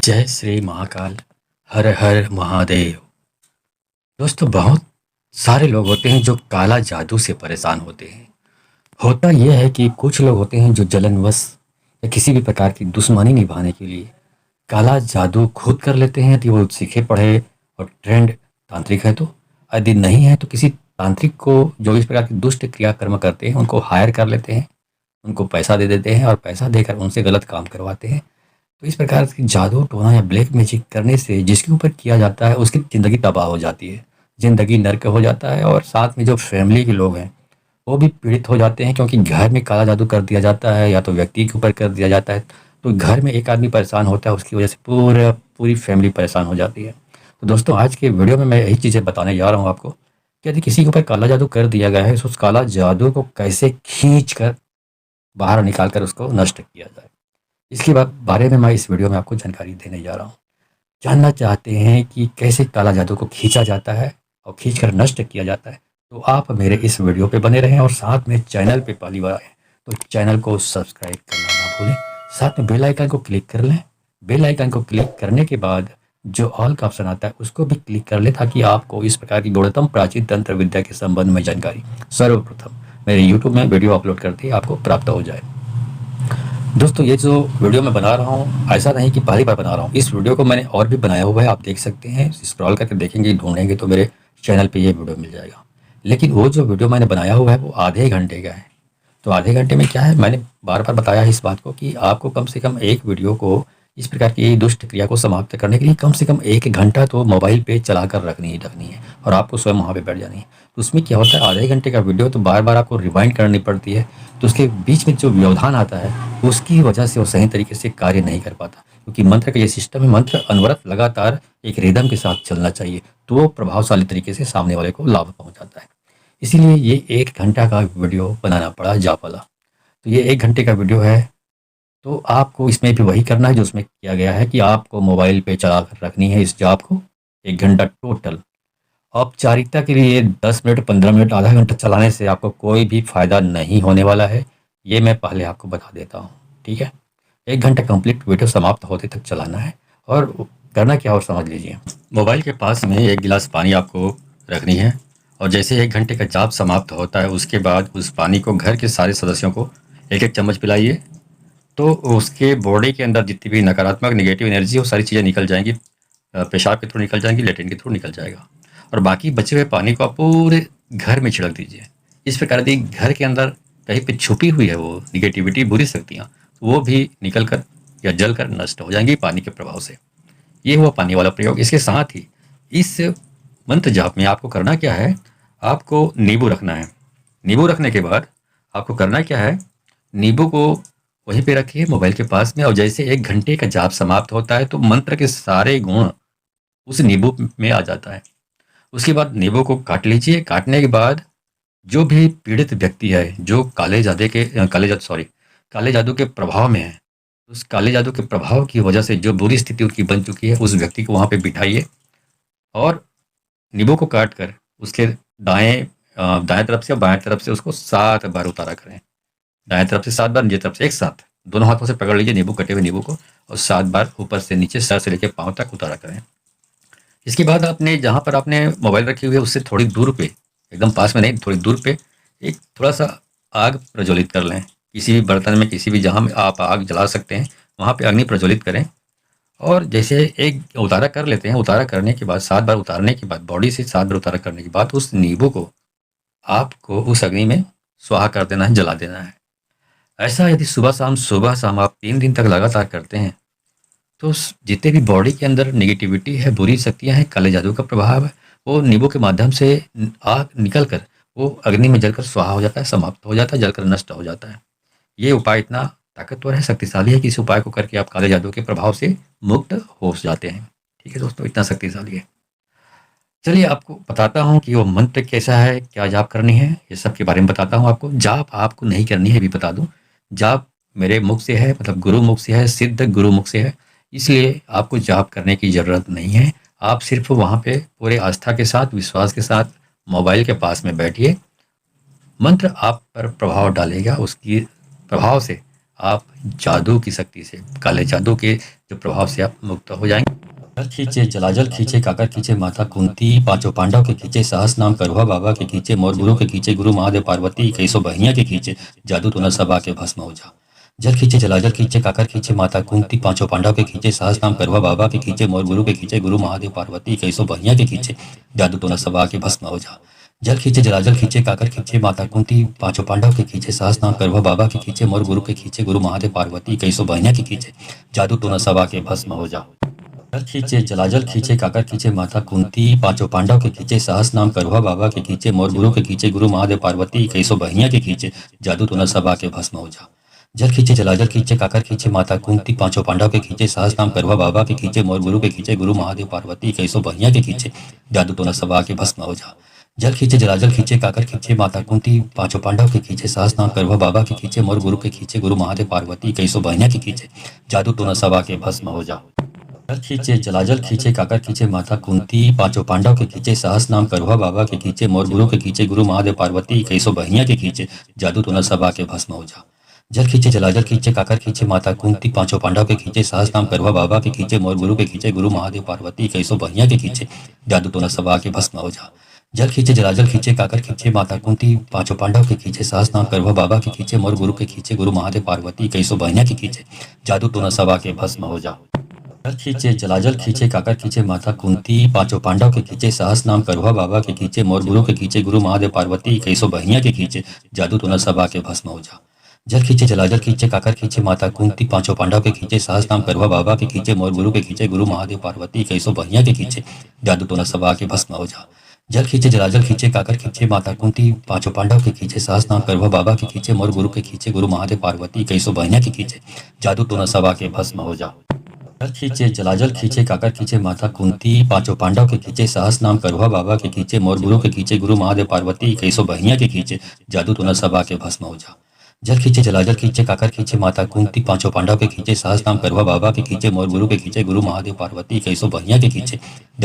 जय श्री महाकाल। हर हर महादेव। दोस्तों, बहुत सारे लोग होते हैं जो काला जादू से परेशान होते हैं। होता यह है कि कुछ लोग होते हैं जो जलनवश या किसी भी प्रकार की दुश्मनी निभाने के लिए काला जादू खुद कर लेते हैं, यदि वो सीखे पढ़े और ट्रेंड तांत्रिक है तो। यदि नहीं है तो किसी तांत्रिक को जो इस प्रकार की दुष्ट क्रियाकर्म करते हैं उनको हायर कर लेते हैं, उनको पैसा दे देते हैं और पैसा देकर उनसे गलत काम करवाते हैं। तो इस प्रकार की जादू टोना या ब्लैक मैजिक करने से जिसके ऊपर किया जाता है उसकी ज़िंदगी तबाह हो जाती है, ज़िंदगी नर्क हो जाता है और साथ में जो फैमिली के लोग हैं वो भी पीड़ित हो जाते हैं, क्योंकि घर में काला जादू कर दिया जाता है या तो व्यक्ति के ऊपर कर दिया जाता है। तो घर में एक आदमी परेशान होता है, उसकी वजह से पूरी फैमिली परेशान हो जाती है। तो दोस्तों, आज के वीडियो में मैं यही चीज़ें बताने जा रहा हूँ आपको कि यदि किसी के ऊपर काला जादू कर दिया गया है तो उस काला जादू को कैसे खींच कर बाहर निकाल कर उसको नष्ट किया जाए। इसके बारे में मैं इस वीडियो में आपको जानकारी देने जा रहा हूँ। जानना चाहते हैं कि कैसे काला जादू को खींचा जाता है और खींचकर नष्ट किया जाता है, तो आप मेरे इस वीडियो पे बने रहें और साथ में चैनल पे पहली बार आए तो चैनल को सब्सक्राइब करना ना भूलें। साथ में बेल आइकन को क्लिक कर लें। बेल आइकन को क्लिक करने के बाद जो ऑल का ऑप्शन आता है उसको भी क्लिक कर लें, ताकि आपको इस प्रकार की गूढ़तम प्राचीन तंत्र विद्या के संबंध में जानकारी सर्वप्रथम मेरे यूट्यूब में वीडियो अपलोड करते ही आपको प्राप्त हो जाए। दोस्तों, ये जो वीडियो मैं बना रहा हूँ ऐसा नहीं कि पहली बार बना रहा हूँ, इस वीडियो को मैंने और भी बनाया हुआ है, आप देख सकते हैं। स्क्रॉल करके देखेंगे, ढूंढेंगे तो मेरे चैनल पे ये वीडियो मिल जाएगा। लेकिन वो जो वीडियो मैंने बनाया हुआ है वो आधे घंटे का है। तो आधे घंटे में क्या है, मैंने बार बार बताया है इस बात को कि आपको कम से कम एक वीडियो को इस प्रकार की दुष्ट क्रिया को समाप्त करने के लिए कम से कम 1 घंटा तो मोबाइल पे चला कर रखनी है और आपको स्वयं वहाँ पे बैठ जानी है। तो उसमें क्या होता है, आधे घंटे का वीडियो तो बार बार आपको रिवाइंड करनी पड़ती है, तो उसके बीच में जो व्यवधान आता है उसकी वजह से वो सही तरीके से कार्य नहीं कर पाता, क्योंकि मंत्र का ये सिस्टम है, मंत्र अनवरत लगातार एक रिदम के साथ चलना चाहिए, तो वो प्रभावशाली तरीके से सामने वाले को लाभ पहुंचाता है। इसीलिए ये 1 घंटा का वीडियो बनाना पड़ा जाप वाला। तो ये 1 घंटे का वीडियो है, तो आपको इसमें भी वही करना है जो उसमें किया गया है कि आपको मोबाइल पे चला कर रखनी है इस जाप को 1 घंटा टोटल। औपचारिकता के लिए 10 मिनट 15 मिनट आधा घंटा चलाने से आपको कोई भी फ़ायदा नहीं होने वाला है, ये मैं पहले आपको बता देता हूँ। ठीक है, 1 घंटा कंप्लीट वीडियो समाप्त होते तक चलाना है। और करना क्या और समझ लीजिए, मोबाइल के पास में 1 गिलास पानी आपको रखनी है और जैसे 1 घंटे का जाप समाप्त होता है उसके बाद उस पानी को घर के सारे सदस्यों को एक एक चम्मच पिलाइए। तो उसके बॉडी के अंदर जितनी भी नकारात्मक नेगेटिव एनर्जी वो सारी चीज़ें निकल जाएंगी, पेशाब के थ्रू निकल जाएंगी, लेटरिन के थ्रू निकल जाएगा। और बाकी बचे हुए पानी को आप पूरे घर में छिड़क दीजिए। इस प्रकार यदि घर के अंदर कहीं पे छुपी हुई है वो निगेटिविटी, बुरी शक्तियाँ, तो वो भी निकल कर या जल कर नष्ट हो जाएंगी पानी के प्रभाव से। ये हुआ पानी वाला प्रयोग। इसके साथ ही इस मंत्र जाप में आपको करना क्या है, आपको नींबू रखना है। नींबू रखने के बाद आपको करना क्या है, नींबू को वहीं पे रखिए मोबाइल के पास में, और जैसे 1 घंटे का जाप समाप्त होता है तो मंत्र के सारे गुण उस नींबू में आ जाता है। उसके बाद नींबू को काट लीजिए। काटने के बाद जो भी पीड़ित व्यक्ति है, जो काले जादू के प्रभाव में है, उस काले जादू के प्रभाव की वजह से जो बुरी स्थिति उनकी बन चुकी है, उस व्यक्ति को वहाँ पे बिठाइए और नींबू को काट कर उसके दाएं तरफ से और बाएं तरफ से उसको 7 बार उतारा करें। दाएं तरफ से 7 बार, नीचे तरफ से एक साथ दोनों हाथों से पकड़ लीजिए नींबू, कटे हुए नींबू को, और 7 बार ऊपर से नीचे सर से लेकर पाँव तक उतारा करें। इसके बाद आपने जहाँ पर आपने मोबाइल रखी हुई है उससे थोड़ी दूर पे, एकदम पास में नहीं, थोड़ी दूर पे एक थोड़ा सा आग प्रज्वलित कर लें। किसी भी बर्तन में, किसी भी जहाँ में आप आग जला सकते हैं वहाँ पे अग्नि प्रज्वलित करें। और जैसे एक उतारा कर लेते हैं, उतारा करने के बाद 7 बार उतारने के बाद, बॉडी से 7 बार उतारा करने के बाद उस नींबू को आपको उस अग्नि में स्वाहा कर देना है, जला देना है। ऐसा यदि सुबह शाम आप 3 दिन तक लगातार करते हैं तो जितने भी बॉडी के अंदर नेगेटिविटी है, बुरी शक्तियां हैं, काले जादू का प्रभाव है, वो नींबू के माध्यम से आग निकल कर वो अग्नि में जलकर स्वाहा हो जाता है, समाप्त हो जाता है, जलकर नष्ट हो जाता है। ये उपाय इतना ताकतवर है, शक्तिशाली है कि इस उपाय को करके आप काले जादू के प्रभाव से मुक्त हो जाते हैं। ठीक है दोस्तों, इतना शक्तिशाली है। चलिए आपको बताता हूँ कि वो मंत्र कैसा है, क्या जाप करनी है, ये सब के बारे में बताता हूँ आपको। जाप आपको नहीं करनी है भी बता दूँ। जाप मेरे मुख से है, मतलब गुरु मुख से है, सिद्ध गुरु मुख से है, इसलिए आपको जाप करने की ज़रूरत नहीं है। आप सिर्फ वहाँ पे पूरे आस्था के साथ, विश्वास के साथ मोबाइल के पास में बैठिए। मंत्र आप पर प्रभाव डालेगा, उसकी प्रभाव से आप जादू की शक्ति से, काले जादू के जो प्रभाव से आप मुक्त हो जाएंगे। जल खींचे जलाजल खींचे काकर खींचे माता कुंती पांचों पांडव के खींचे सहस नाम करुआ बाबा के खींचे मोर गुरु के खींचे गुरु महादेव पार्वती कैसो बहिनिया के खींचे जादू तो न सबा के भस्म हो जा। जल खींचे जलाजल खींचे काकर खींचे माता कुंती पांचों पांडव के खींचे सहस नाम करुआ बाबा के खींचे मोर गुरु के खींचे गुरु महादेव पार्वती कैसो बहिनिया के खींचे जादू तो न सबा के भस्म हो जा। जल खींचे जलाजल खींचे काकर खींचे माता कुंती पांचों पांडव के खींचे सहस नाम करुआ बाबा के खींचे मोर गुरु के खींचे गुरु महादेव पार्वती कैसो बहिनिया के खींचे जादू तो न सबा के भस्म हो जा। जल खींचे जलाजल खींचे काकर खींचे माता कुंती पांचों पांडव के खींचे सहस नाम करुआ बाबा के खींचे मोर गुरु के खींचे गुरु महादेव पार्वती कैसो बहिनिया के खींचे जादू तो न सबा के भस्म हो जा। जल खींचे जलाजल खींचे काकर खींचे माता कुंती पांचों पांडव के खींचे सहस नाम करुआ बाबा के खींचे मोर गुरु के खींचे गुरु महादेव पार्वती कैसो बहिनिया के खींचे जादू तो न सबा के भस्म हो जा। जल खींचे जलाजल खींचे काकर खींचे माता कुंती पांचों पांडव के खींचे सहस नाम करुआ बाबा के खींचे मोर गुरु के खींचे गुरु महादेव पार्वती कैसो बहिनिया के खींचे जादू तो न सबा के भस्म हो जा। जल खींचे जलाजल खींचे काकर खींचे माता कुंती पांचों पांडव के खींचे सहस नाम करुआ बाबा के खींचे मोर गुरु के खींचे गुरु महादेव पार्वती कैसो बहिनिया के खींचे जादू तो न सबा के भस्म हो जा। जल खींचे जलाजल खींचे काकर खींचे माता कुंती पांचों पांडव के खींचे सहस नाम करुआ बाबा के खींचे मोर गुरु के खींचे गुरु महादेव पार्वती कैसो बहिनिया के खींचे जादू तो न सबा के भस्म हो जा। जल खींचे जलाजल खींचे काकर खींचे माता कुंती पांचों पांडव के खींचे सहस नाम करुआ बाबा के खींचे मोर गुरु के खींचे गुरु महादेव पार्वती कैसो बहिनिया के खींचे जादू तो न सबा के भस्म हो जा। जल खींचे जलाजल खींचे काकर खींचे माता कुंती पांचों पांडव के खींचे सहस नाम करुआ बाबा के खींचे मोर गुरु के खींचे गुरु महादेव पार्वती कैसो बहिनिया के खींचे जादू तो न सबा के भस्म हो जा। जल खींचे जलाजल खींचे काकर खींचे माता कुंती पांचों पांडव के खींचे सहस नाम करुआ बाबा के खींचे मोर गुरु के खींचे गुरु महादेव पार्वती कैसो बहिनिया के खींचे जादू तो न सबा के भस्म हो जा। जल खींचे जलाजल खींचे काकर खींचे माता कुंती पांचों पांडव के खींचे सहस नाम करुआ बाबा के खींचे मोर गुरु के खींचे गुरु महादेव पार्वती कैसो बहिनिया के खींचे जादू तो न सबा के भस्म हो जा। जल खींचे जलाजल खींचे काकर खींचे माता कुंती पांचों पांडव के खींचे सहस नाम करुआ बाबा के खींचे मोर गुरु के खींचे गुरु महादेव पार्वती कैसो बहिनिया के खींचे जादू तो न सबा के भस्म हो जा। जल खींचे जलाजल खींचे काकर खींचे माता कुंती पांचों पांडव के खींचे सहस नाम करुआ बाबा के खींचे मोर गुरु के खींचे गुरु महादेव पार्वती कैसो बहिनिया के खींचे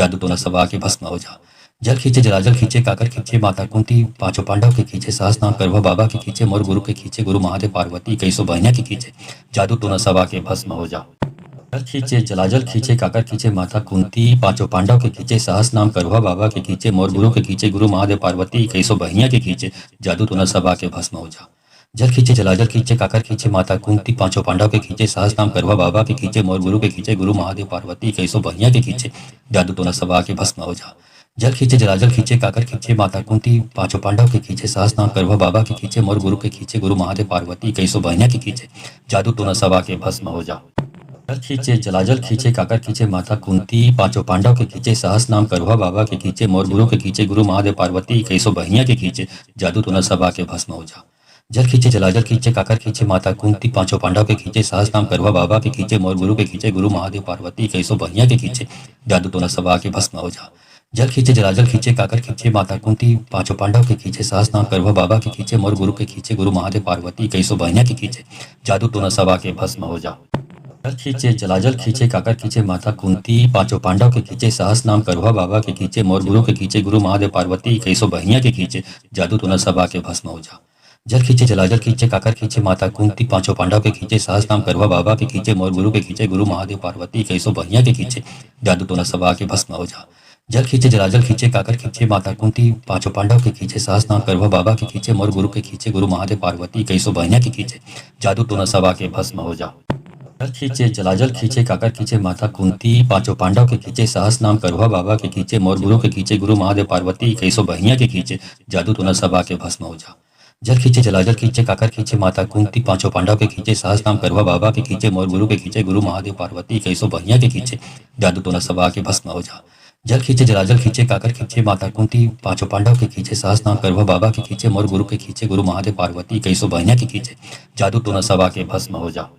जादू तो न सबा के भस्म हो जा। जल खींचे जलाजल खींचे काकर खींचे माता कुंती पांचों पांडव के खींचे सहस नाम करुआ बाबा के खींचे मोर गुरु के खींचे गुरु महादेव पार्वती कैसो बहिनिया के खींचे जादू तो न सबा के भस्म हो जा। जल खींचे जलाजल खींचे काकर खींचे माता कुंती पांचों पांडव के खींचे सहस नाम करुआ बाबा के खींचे मोर गुरु के खींचे गुरु महादेव पार्वती कैसो बहिनिया के खींचे जादू तो न सबा के भस्म हो जा। जल खींचे जलाजल खींचे काकर खींचे माता कुंती पांचों पांडव के खींचे सहस नाम करुआ बाबा के खींचे मोर गुरु के खींचे गुरु महादेव पार्वती कैसो बहिनिया के खींचे जादू तो न सबा के भस्म हो जा। जल खींचे जलाजल खींचे काकर खींचे माता कुंती पांचों पांडव के खींचे सहस नाम करुआ बाबा के खींचे मोर गुरु के खींचे गुरु महादेव पार्वती कैसो बहिनिया के खींचे जादू तो न सबा के भस्म हो जा। जल खींचे जलाजल खींचे काकर खींचे माता कुंती पांचों पांडव के खींचे सहस नाम करुआ बाबा के खींचे मोर गुरु के खींचे गुरु महादेव पार्वती कैसो बहिनिया के खींचे जादू तो न सबा के भस्म हो जा। जल खींचे जलाजल खींचे काकर खींचे माता कुंती पांचों पांडव के खींचे सहस नाम करुआ बाबा के खींचे मोर गुरु के खींचे गुरु महादेव पार्वती कैसो बहिनिया के खींचे जादू तो न सबा के भस्म हो जा। जल खींचे जलाजल खींचे काकर खींचे माता कुंती पांचों पांडव के खींचे सहस नाम करुआ बाबा के खींचे मोर गुरु के खींचे गुरु महादेव पार्वती कैसो बहिनिया के खींचे जादू तो न सबा के भस्म हो जा। जल खींचे जलाजल खींचे काकर खींचे माता कुंती पांचों पांडव के खींचे सहस नाम करुआ बाबा के खींचे मोर गुरु के खींचे गुरु महादेव पार्वती कैसो बहिनिया के खींचे जादू तो न सबा के भस्म हो जा। जल खींचे जलाजल खींचे काकर खींचे माता कुंती पांचों पांडव के खींचे सहस नाम करुआ बाबा के खींचे मोर गुरु के खींचे गुरु महादेव पार्वती कैसो बहिनिया के खींचे जादू तो न सबा के भस्म हो जा। जल खींचे जलाजल खींचे काकर खींचे माता कुंती पांचों पांडव के खींचे सहस नाम करुआ बाबा के खींचे मोर गुरु के खींचे गुरु महादेव पार्वती कैसो बहिनिया के खींचे जादू तो न सबा के भस्म हो जा। जल खींचे जलाजल खींचे काकर खींचे माता कुंती पांचों पांडव के खींचे सहस नाम करुआ बाबा के खींचे मोर गुरु के खींचे गुरु महादेव पार्वती कैसो बहिनिया के खींचे जादू तो न सबा के भस्म हो जा। जल खींचे जलाजल खींचे काकर खींचे माता कुंती पांचों पांडव के खींचे सहस नाम करुआ बाबा के खींचे मोर गुरु के खींचे गुरु महादेव पार्वती कैसो बहिनिया के खींचे जादू तो न सबा के भस्म हो जा। जल खींचे जलाजल खींचे काकर खींचे माता कुंती पांचों पांडव के खींचे सहस नाम करुआ बाबा के खींचे मोर गुरु के खींचे गुरु महादेव पार्वती कैसो बहिनिया के खींचे जादू तो न सबा के भस्म हो जा।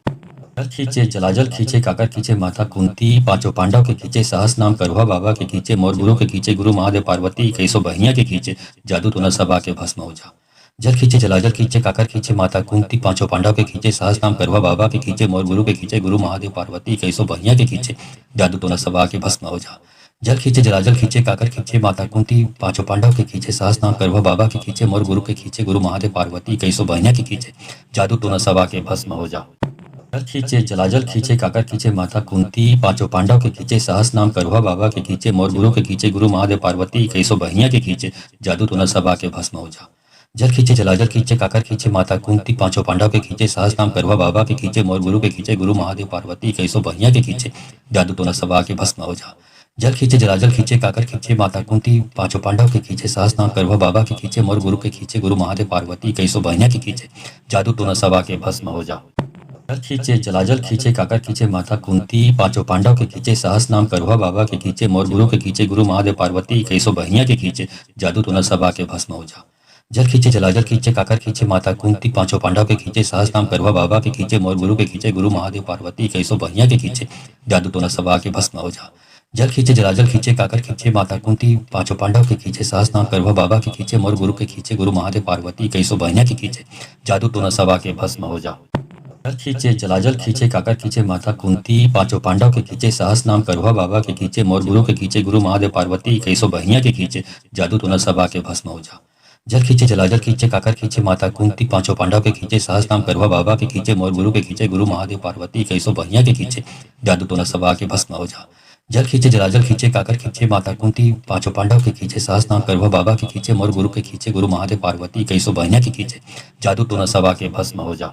जल खींचे जलाजल खींचे काकर खींचे माता कुंती पांचों पांडव के खींचे सहस नाम करुआ बाबा के खींचे मोर गुरु के खींचे गुरु महादेव पार्वती कैसो बहिनिया के खींचे जादू तो न सबा के भस्म हो जा। जल खींचे जलाजल खींचे काकर खींचे माता कुंती पांचों पांडव के खींचे सहस नाम करुआ बाबा के खींचे मोर गुरु के खींचे गुरु महादेव पार्वती कैसो बहिनिया के खींचे जादू तो न सबा के भस्म हो जा। जल खींचे जलाजल खींचे काकर खींचे माता कुंती पांचों पांडव के खींचे सहस नाम करुआ बाबा के खींचे मोर गुरु के खींचे गुरु महादेव पार्वती कैसो बहिनिया के खींचे जादू तो न सबा के भस्म हो जा। कर खींचे जलाजल खींचे काकर खींचे माता कुंती पांचों पांडव के खींचे सहस नाम करुआ बाबा के खींचे मोर गुरु के खींचे गुरु महादेव पार्वती कैसो बहिया के खींचे जादू तो न सबा के भस्म हो जा। जल खींचे जलाजल खींचे काकर खींचे माता कुंती पांचों पांडव के खींचे सहस नाम करुआ बाबा के खींचे मोर गुरु के खींचे गुरु महादेव पार्वती कैसो बहिया के खींचे जादू तो न सबा के भस्म हो जा। जल खींचे जलाजल खींचे काकर खींचे माता कुंती पांचों पांडव के खींचे सहस नाम करुआ बाबा के खींचे मोर गुरु के खींचे गुरु महादेव पार्वती कैसो बहिया के खींचे जादू तो न सबा के भस्म हो जा। कर खींचे जलाजल खींचे काकर खींचे माता कुंती पांचों पांडव के खींचे सहस नाम करुआ बाबा के खींचे मोर गुरु के खींचे गुरु महादेव पार्वती कैसो बहिया के खींचे जादू तो न सबा के भस्म हो जा। जल खींचे जलाजल खींचे काकर खींचे माता कुंती पांचों पांडव के खींचे सहस नाम करुआ बाबा के खींचे मोर गुरु के खींचे गुरु महादेव पार्वती कैसो बहिया के खींचे जादू तो न सबा के भस्म हो जा। जल खींचे जलाजल खींचे काकर खींचे माता कुंती पांचों पांडव के खींचे सहस नाम करुआ बाबा के खींचे मोर गुरु के खींचे गुरु महादेव पार्वती कैसो बहिया के खींचे जादू तो न सबा के भस्म हो जा। कर खींचे जलाजल खींचे काकर खींचे माता कुंती पांचों पांडव के खींचे सहस नाम करुआ बाबा के खींचे मोर गुरु के खींचे गुरु महादेव पार्वती कैसो बहिया के खींचे जादू तो न सबा के भस्म हो जा। जल खींचे जलाजल खींचे काकर खींचे माता कुंती पांचों पांडव के खींचे सहस नाम करुआ बाबा के खींचे मोर गुरु के खींचे गुरु महादेव पार्वती कैसो बहिया के खींचे जादू तो न सबा के भस्म हो जा। जल खींचे जलाजल खींचे काकर खींचे माता कुंती पांचों पांडव के खींचे सहस नाम करुआ बाबा के खींचे मोर गुरु के खींचे गुरु महादेव पार्वती कैसो बहिया के खींचे जादू तो न सबा के भस्म हो जा।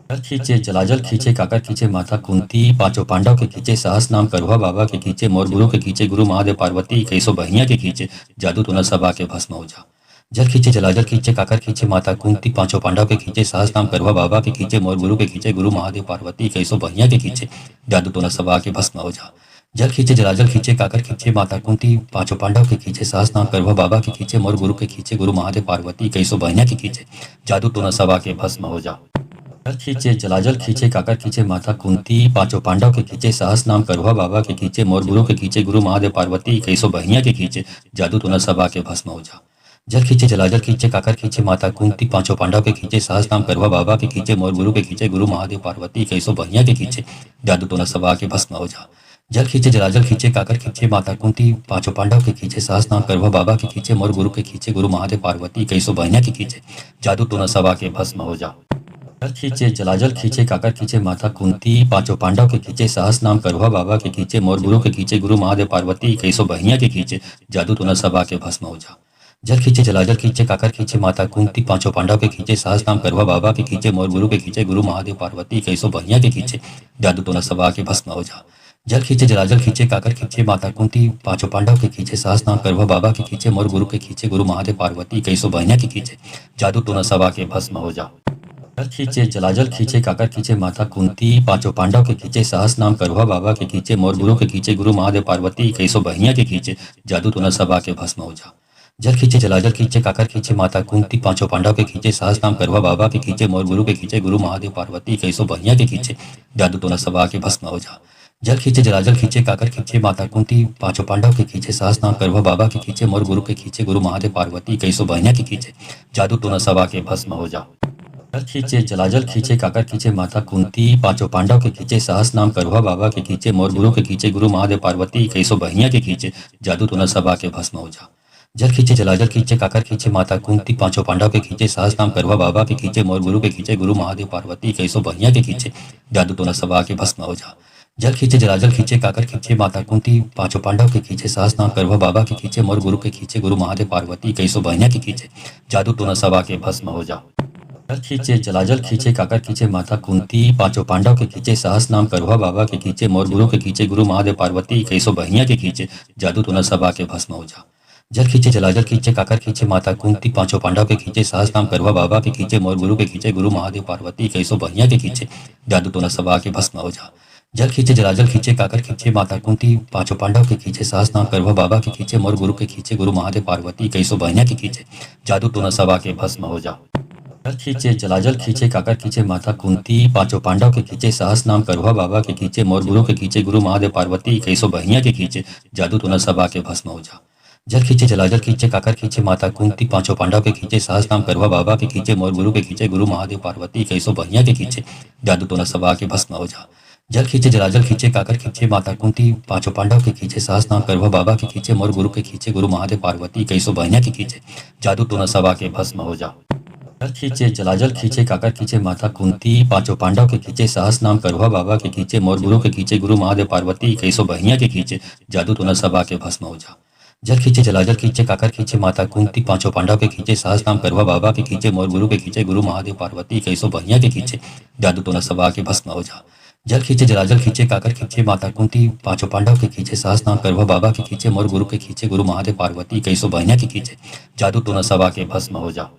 कर खींचे जलाजल खींचे काकर खींचे माता कुंती पांचों पांडव के खींचे सहस नाम करुआ बाबा के खींचे मोर गुरु के खींचे गुरु महादेव पार्वती कैसो बहिया के खींचे जादू तो न सबा के भस्म हो जा। जल खींचे जलाजल खींचे काकर खींचे माता कुंती पांचों पांडव के खींचे सहस नाम करुआ बाबा के खींचे मोर गुरु के खींचे गुरु महादेव पार्वती कैसो बहिया के खींचे जादू तो न सबा के भस्म हो जा। जल खींचे जलाजल खींचे काकर खींचे माता कुंती पांचों पांडव के खींचे सहस नाम करुआ बाबा के खींचे मोर गुरु के खींचे गुरु महादेव पार्वती कैसो बहिया के खींचे जादू तो न सबा के भस्म हो जा। कर खींचे जलाजल खींचे काकर खींचे माता कुंती पांचों पांडव के खींचे सहस नाम करुआ बाबा के खींचे मोर गुरु के खींचे गुरु महादेव पार्वती कैसो बहिया के खींचे जादू तो न सबा के भस्म हो जा। जल खींचे जलाजल खींचे काकर खींचे माता कुंती पांचों पांडव के खींचे सहस नाम करुआ बाबा के खींचे मोर गुरु के खींचे गुरु महादेव पार्वती कैसो बहिया के खींचे जादू तो न सबा के भस्म हो जा। जल खींचे जलाजल खींचे काकर खींचे माता कुंती पांचों पांडव के खींचे सहस नाम करुआ बाबा के खींचे मोर गुरु के खींचे गुरु महादेव पार्वती कैसो बहिया के खींचे जादू तो न सबा के भस्म हो जा। कर खींचे जलाजल खींचे काकर खींचे माता कुंती पांचों पांडव के खींचे सहस नाम करुआ बाबा के खींचे मोर गुरु के खींचे गुरु महादेव पार्वती कैसो बहिया के खींचे जादू तो न सबा के भस्म हो जा। जल खींचे जलाजल खींचे काकर खींचे माता कुंती पांचों पांडव के खींचे सहस नाम करुआ बाबा के खींचे मोर गुरु के खींचे गुरु महादेव पार्वती कैसो बहिया के खींचे जादू तो न सबा के भस्म हो जा। जल खींचे जलाजल खींचे काकर खींचे माता कुंती पांचों पांडव के खींचे सहस नाम करुआ बाबा के खींचे मोर गुरु के खींचे गुरु महादेव पार्वती कैसो बहिया के खींचे जादू तो न सबा के भस्म हो जा। कर खींचे जलाजल खींचे काकर खींचे माता कुंती पांचों पांडव के खींचे सहस नाम करुआ बाबा के खींचे मोर गुरु के खींचे गुरु महादेव पार्वती कैसो बहिया के खींचे जादू तो न सबा के भस्म हो जा। जल खींचे जलाजल खींचे काकर खींचे माता कुंती पांचों पांडव के खींचे सहस नाम करुआ बाबा के खींचे मोर गुरु के खींचे गुरु महादेव पार्वती कैसो बहिया के खींचे जादू तो न सबा के भस्म हो जा। जल खींचे जलाजल खींचे काकर खींचे माता कुंती पांचों पांडव के खींचे सहस नाम करुआ बाबा के खींचे मोर गुरु के खींचे गुरु महादेव पार्वती कैसो बहिया के खींचे जादू तो न सबा के भस्म हो जा। कर खींचे जलाजल खींचे काकर खींचे माता कुंती पांचों पांडव के खींचे सहस नाम करुआ बाबा के खींचे मोर गुरु के खींचे गुरु महादेव पार्वती कैसो बहिया के खींचे जादू तो न सबा के भस्म हो जा। जल खींचे जलाजल खींचे काकर खींचे माता कुंती पांचों पांडव के खींचे सहस नाम करुआ बाबा के खींचे मोर गुरु के खींचे गुरु महादेव पार्वती कैसो बहिया के खींचे जादू तो न सबा के भस्म हो जा। जल खींचे जलाजल खींचे काकर खींचे माता कुंती पांचों पांडव के खींचे सहस नाम करुआ बाबा के खींचे मोर गुरु के खींचे गुरु महादेव पार्वती कैसो बहिया के खींचे जादू तो न सबा के भस्म हो जा। कर खींचे जलाजल खींचे काकर खींचे माता कुंती पांचों पांडव के खींचे सहस नाम करुआ बाबा के खींचे मोर गुरु के खींचे गुरु महादेव पार्वती कैसो बहिया के खींचे जादू तो न सबा के भस्म हो जा। जल खींचे जलाजल खींचे काकर खींचे माता कुंती पांचों पांडव के खींचे सहस नाम करुआ बाबा के खींचे मोर गुरु के खींचे गुरु महादेव पार्वती कैसो बहिया के खींचे जादू तो न सबा के भस्म हो जा। जल खींचे जलाजल खींचे काकर खींचे माता कुंती पांचों पांडव के खींचे सहस नाम करुआ बाबा के खींचे मोर गुरु के खींचे गुरु महादेव पार्वती कैसो बहिया के खींचे जादू तो न सबा के भस्म हो जा। कर खींचे जलाजल खींचे काकर खींचे माता कुंती पांचों पांडव के खींचे सहस नाम करुआ बाबा के खींचे मोर गुरु के खींचे गुरु महादेव पार्वती कैसो बहिया के खींचे जादू तो न सबा के भस्म हो जा। जल खींचे जलाजल खींचे काकर खींचे माता कुंती पांचों पांडव के खींचे सहस नाम करुआ बाबा के खींचे मोर गुरु के खींचे गुरु महादेव पार्वती कैसो बहिया के खींचे जादू तो न सबा के भस्म हो जा। जल खींचे जलाजल खींचे काकर खींचे माता कुंती पांचों पांडव के खींचे सहस नाम करुआ बाबा के खींचे मोर गुरु के खींचे गुरु महादेव पार्वती कैसो बहिया के खींचे जादू तो न सबा के भस्म हो जा। जल खींचे जलाजल खींचे काकर खींचे माता कुंती पांचों पांडव के खींचे साहस नाम करुआ बाबा के खींचे मोर गुरु के खींचे गुरु महादेव पार्वती कैसो बहिया के खींचे जादू तो न सबा के भस्म हो जा। जल खींचे जलाजल खींचे काकर खींचे माता कुंती पांचों पांडव के खींचे साहस नाम करुआ बाबा के खींचे मोर गुरु के खींचे गुरु महादेव पार्वती कैसो बहिया के खींचे जादू तो न सबा के भस्म हो जा। जल खींचे जलाजल खींचे काकर खींचे माता कुंती पांचों पांडव के खींचे साहस नाम करुआ बाबा के खींचे मोर गुरु के खींचे गुरु महादेव पार्वती कैसो बहिया के खींचे जादू तो न सबा के भस्म हो जा।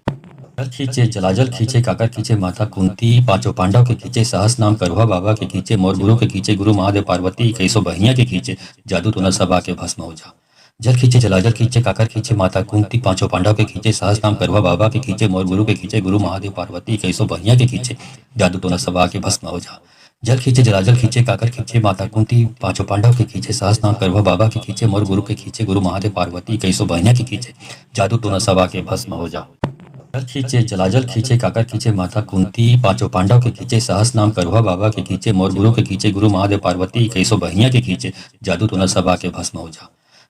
जल खींचे जलाजल खींचे काकर खींचे माता कुंती पांचों पांडव के खींचे साहस नाम करुआ बाबा के खींचे मोर गुरु के खींचे गुरु महादेव पार्वती कैसो बहिया के खींचे जादू तो न सबा के भस्म हो जा। जल खींचे जलाजल खींचे काकर खींचे माता कुंती पांचों पांडव के खींचे साहस नाम करुआ बाबा के खींचे मोर गुरु के खींचे गुरु महादेव पार्वती कैसो बहिया के खींचे जादू तो न सबा के भस्म हो जा। जल खींचे जलाजल खींचे काकर खींचे माता कुंती पांचों पांडव के खींचे साहस नाम करुआ बाबा के खींचे मोर गुरु के खींचे गुरु महादेव पार्वती कैसो बहिया के खींचे जादू तो न सबा के भस्म हो जा। जल खींचे जलाजल खींचे काकर खींचे माता कुंती पांचों पांडव के खींचे साहस नाम करुआ बाबा के खींचे मोर गुरु के खींचे गुरु महादेव पार्वती कैसो बहिया के खींचे जादू तो न सबा के भस्म हो जा।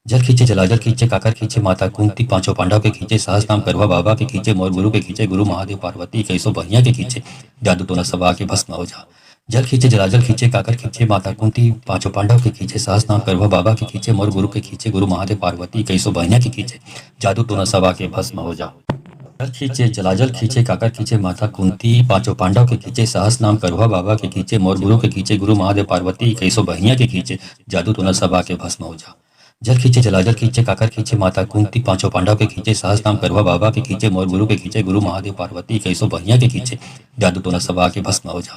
जल खींचे जलाजल खींचे काकर खींचे माता कुंती पांचों पांडव के खींचे साहस नाम करुआ बाबा के खींचे मोर गुरु के खींचे गुरु महादेव पार्वती कैसो बहिया के खींचे जादू तो न सबा के भस्म हो जा। जल खींचे जलाजल खींचे काकर खींचे माता कुंती पांचों पांडव के खींचे साहस नाम करुआ बाबा के खींचे मोर गुरु के खींचे गुरु महादेव पार्वती कैसो बहिया के खींचे जादू तो न सबा के भस्म हो जा। जल खींचे जलाजल खींचे काकर खींचे माता कुंती पांचों पांडव के खींचे साहस नाम करुआ बाबा के खींचे मोर गुरु के खींचे गुरु महादेव पार्वती कैसो बहिया के खींचे जादू तो न सबा के भस्म हो जा। जल खींचे जलाजल खींचे काकर खींचे माता कुंती पांचों पांडव के खींचे साहस नाम करुआ बाबा के खींचे मोर गुरु के खींचे गुरु महादेव पार्वती कैसो बहिया के खींचे जादू तो न सबा के भस्म हो जा।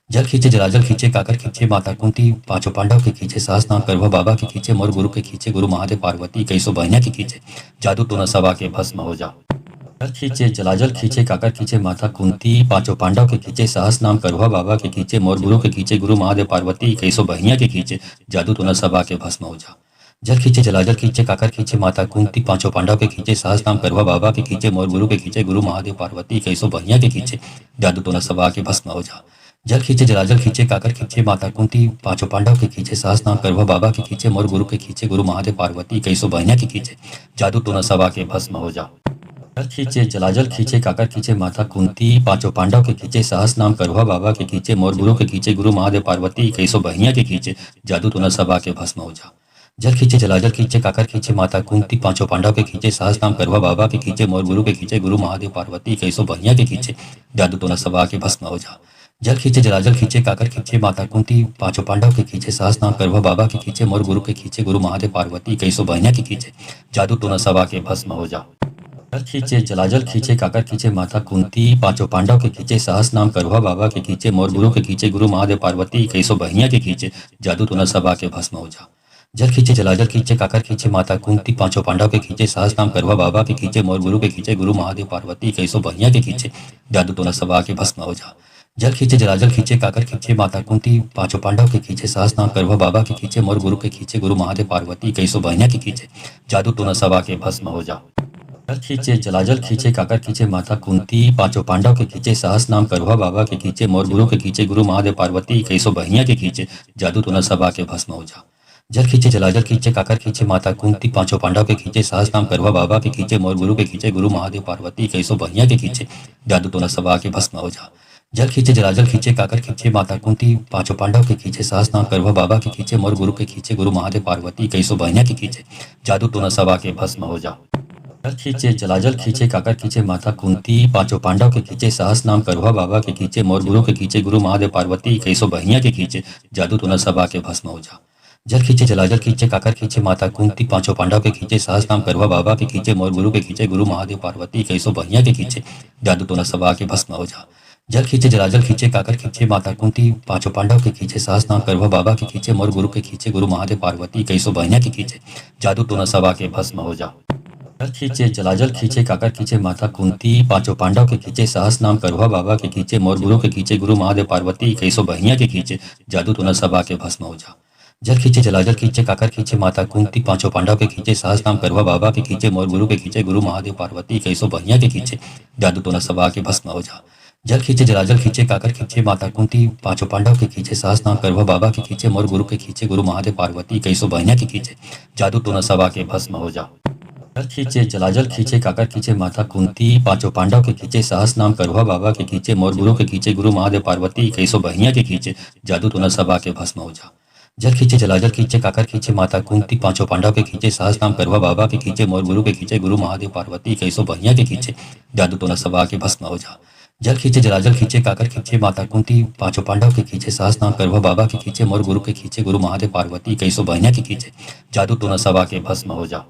जल खींचे जलाजल खींचे काकर खींचे माता कुंती पांचों पांडव के खींचे साहस नाम करुआ बाबा के खींचे मोर गुरु के खींचे गुरु महादेव पार्वती कैसो बहिया के खींचे जादू तो न सबा के भस्म हो जा। जल खींचे जलाजल खींचे काकर खींचे माता कुंती पांचों पांडव के खींचे साहस नाम करुआ बाबा के खींचे मोर गुरु के खींचे गुरु महादेव पार्वती कैसो बहिया के खींचे जादू तो न सबा के भस्म हो जा। जल खींचे जलाजल खींचे काकर खींचे माता कुंती पांचों पांडव के खींचे साहस नाम करुआ बाबा के खींचे मोर गुरु के खींचे गुरु महादेव पार्वती कैसो बहिया के खींचे जादू तो न सबा के भस्म हो जा। जल खींचे जलाजल खींचे काकर खींचे माता कुंती पांचों पांडव के खींचे साहस नाम करुआ बाबा के खींचे मोर गुरु के खींचे गुरु महादेव पार्वती कैसो बहिया के खींचे जादू तो न सबा के भस्म हो जा। जल खींचे जलाजल खींचे काकर खींचे माता कुंती पांचों पांडव के खींचे साहस नाम करुआ बाबा के खींचे मोर गुरु के खींचे गुरु महादेव पार्वती कैसो बहिया के खींचे जादू तो न सबा के भस्म हो जा। जल खींचे जलाजल खींचे काकर खींचे माता कुंती पांचों पांडव के खींचे साहस नाम करुआ बाबा के खींचे मोर गुरु के खींचे गुरु महादेव पार्वती कैसो बहिया के खींचे जादू तो न सबा के भस्म हो जा। जल खींचे जलाजल खींचे काकर खींचे माता कुंती पांचों पांडव के खींचे साहस नाम करुआ बाबा के खींचे मोर गुरु के खींचे गुरु महादेव पार्वती कैसो बहिया के खींचे जादू तो न सबा के भस्म हो जा। जल खींचे जलाजल खींचे काकर खींचे माता कुंती पांचों पांडव के खींचे साहस नाम करुआ बाबा के खींचे मोर गुरु के खींचे गुरु महादेव पार्वती कैसो बहिया के खींचे जादू तो न सबा के भस्म हो जा। जल खींचे जलाजल खींचे काकर खींचे माता कुंती पांचों पांडव के खींचे साहस नाम करुआ बाबा के खींचे मोर गुरु के खींचे गुरु महादेव पार्वती कैसो बहिया के खींचे जादू तो न सबा के भस्म हो जा। जल खींचे जलाजल खींचे काकर खींचे माता कुंती पांचों पांडव के खींचे साहस नाम करुआ बाबा के खींचे मोर गुरु के खींचे गुरु महादेव पार्वती कैसो बहिया के खींचे जादू तो न सबा के भस्म हो जा। जल खींचे जलाजल खींचे काकर खींचे माता कुंती पांचों पांडव के खींचे साहस नाम करुआ बाबा के खींचे मोर गुरु के खींचे गुरु महादेव पार्वती कैसो बहिया के खींचे जादू तो न सबा के भस्म हो जा। जल खींचे जलाजल खींचे काकर खींचे माता कुंती पांचों पांडव के खींचे साहस नाम करुआ बाबा के खींचे मोर गुरु के खींचे गुरु महादेव पार्वती कैसो बहिया के खींचे जादू तो न सबा के भस्म हो जा। जल खींचे जलाजल खींचे काकर खींचे माता कुंती पांचों पांडव के खींचे साहस नाम करुआ बाबा के खींचे मोर गुरु के खींचे गुरु महादेव पार्वती कैसो बहिया के खींचे जादू तो न सबा के भस्म हो जा। जल खींचे जलाजल खींचे काकर खींचे माता कुंती पांचों पांडव के खींचे साहस नाम करुआ बाबा के खींचे मोर गुरु के खींचे गुरु महादेव पार्वती कैसो बहिया के खींचे जादू तो न सबा के भस्म हो जा। जल खींचे जलाजल खींचे काकर खींचे माता कुंती पांचों पांडव के खींचे साहस नाम करुआ बाबा के खींचे मोर गुरु के खींचे गुरु महादेव पार्वती कैसो बहिया के खींचे जादू तो न सबा के भस्म हो जा। जल खींचे जलाजल खींचे काकर खींचे माता कुंती पांचों पांडव के खींचे साहस नाम करुआ बाबा के खींचे मोर गुरु के खींचे गुरु महादेव पार्वती कैसो बहिया के खींचे जादू तो न सबा के भस्म हो जा। जल खींचे जलाजल खींचे काकर खींचे माता कुंती पांचों पांडव के खींचे साहस नाम करुआ बाबा के खींचे मोर गुरु के खींचे गुरु महादेव पार्वती कैसो बहिया के खींचे जादू तो न सबा के भस्म हो जा। जल खींचे जलाजल खींचे काकर खींचे माता कुंती पांचों पांडव के खींचे साहस नाम करुआ बाबा के खींचे मोर गुरु के खींचे गुरु महादेव पार्वती कैसो बहिया के खींचे जादू तो न सबा के भस्म हो जा। जल खींचे जलाजल खींचे काकर खींचे माता कुंती पांचों पांडव के खींचे साहस नाम करुआ बाबा के खींचे मोर गुरु के खींचे गुरु महादेव पार्वती कैसो बहिया के खींचे जादू तो न सबा के भस्म हो जा। जल खींचे जलाजल खींचे काकर खींचे माता कुंती पांचों पांडव के खींचे सहस नाम करुआ बाबा के खींचे मोर गुरु के खींचे गुरु महादेव पार्वती कैसो बहिया के खींचे जादू तो न सबा के भस्म हो जा। जल खींचे जलाजल खींचे काकर खींचे माता कुंती पांचों पांडव के खींचे सहस नाम करुआ बाबा के खींचे मोर गुरु के खींचे गुरु महादेव पार्वती कैसो बहिया के खींचे जादू तो न सबा के भस्म हो जा। जल खींचे जलाजल खींचे काकर खींचे माता कुंती पांचों पांडव के खींचे सहस नाम करुआ बाबा के खींचे मोर गुरु के खींचे गुरु महादेव पार्वती कैसो बहिया के खींचे जादू तो न सबा के भस्म हो जा।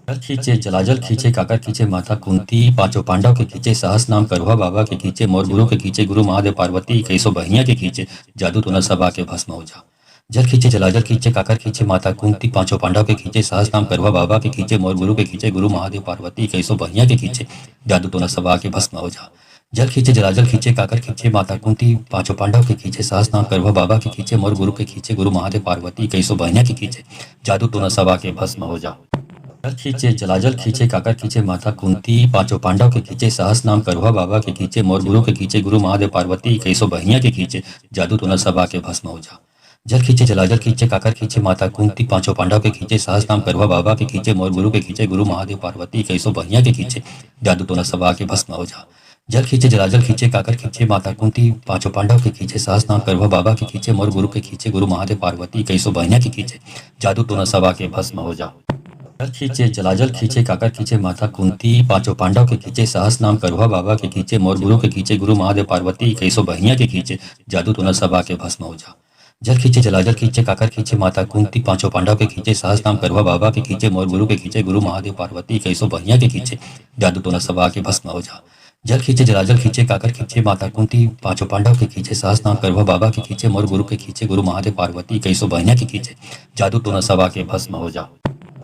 जल खींचे जलाजल खींचे काकर खींचे माता कुंती पांचों पांडव के खींचे सहस नाम करुआ बाबा के खींचे मोर गुरु के खींचे गुरु महादेव पार्वती कैसो बहिया के खींचे जादू तो न सबा के भस्म हो जा। जल खींचे जलाजल खींचे काकर खींचे माता कुंती पांचों पांडव के खींचे सहस नाम करुआ बाबा के खींचे मोर गुरु के खींचे गुरु महादेव पार्वती कैसो बहिया के खींचे जादू तो न सबा के भस्म हो जा। जल खींचे जलाजल खींचे काकर खींचे माता कुंती पांचों पांडव के खींचे सहस नाम करुआ बाबा के खींचे मोर गुरु के खींचे गुरु महादेव पार्वती कैसो बहिया के खींचे जादू तो न सबा के भस्म हो जा। जल खींचे जलाजल खींचे काकर खींचे माता कुंती पांचों पांडव के खींचे सहस नाम करुआ बाबा के खींचे मोर गुरु के खींचे गुरु महादेव पार्वती कैसो बहिया के खींचे जादू तो न सबा के भस्म हो जा। जल खींचे जलाजल खींचे काकर खींचे माता कुंती पांचों पांडव के खींचे सहस नाम करुआ बाबा के खींचे मोर गुरु के खींचे गुरु महादेव पार्वती कैसो बहिया के खींचे जादू तो न सबा के भस्म हो जा। जल खींचे जलाजल खींचे काकर खींचे माता कुंती पांचों पांडव के खींचे सहस नाम करुआ बाबा के खींचे मोर गुरु के खींचे गुरु महादेव पार्वती कैसो बहिया के खींचे जादू तो न सबा के भस्म हो जा। जल खींचे जलाजल खींचे काकर खींचे माता कुंती पांचों पांडव के खींचे सहस नाम करुआ बाबा के खींचे मोर गुरु के खींचे गुरु महादेव पार्वती कैसो बहिया के खींचे जादू तो न सबा के भस्म हो जा। जल खींचे जलाजल खींचे काकर खींचे माता कुंती पांचों पांडव के खींचे सहस नाम करुआ बाबा के खींचे मोर गुरु के खींचे गुरु महादेव पार्वती कैसो बहिया के खींचे जादू तो न सबा के भस्म हो जा। जल खींचे जलाजल खींचे काकर खींचे माता कुंती पांचों पांडव के खींचे सहस नाम करुआ बाबा के खींचे मोर गुरु के खींचे गुरु महादेव पार्वती कैसो बहिया के खींचे जादू तो न सबा के भस्म हो जा।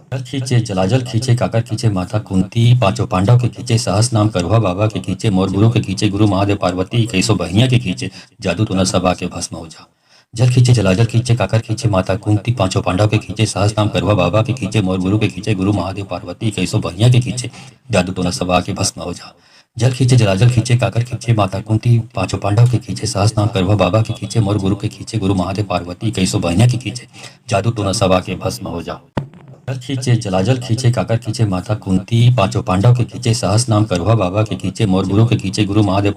जल खींचे जलाजल खींचे काकर खींचे माता कुंती पांचों पांडव के खींचे सहस नाम करुआ बाबा के खींचे मोर गुरु के खींचे गुरु महादेव पार्वती कैसो बहिया के खींचे जादू तो न सबा के भस्म हो जा। जल खींचे जलाजल खींचे काकर खींचे माता कुंती पांचों पांडव के खींचे सहस नाम करुआ बाबा के खींचे मोर गुरु के खींचे गुरु महादेव पार्वती कैसो बहिया के खींचे जादू तो न सबा के भस्म हो जा। जल खींचे जलाजल खींचे काकर खींचे माता कुंती पांचों पांडव के खींचे सहस नाम करुआ बाबा के खींचे मोर गुरु के खींचे गुरु महादेव पार्वती कैसो बहिया के खींचे जादू तो न सबा के भस्म हो जा। जल खींचे जलाजल खींचे काकर खींचे माता कुंती पांचों पांडव के खींचे सहस नाम करुआ बाबा के खींचे मोर गुरु के खींचे गुरु महादेव पार्वती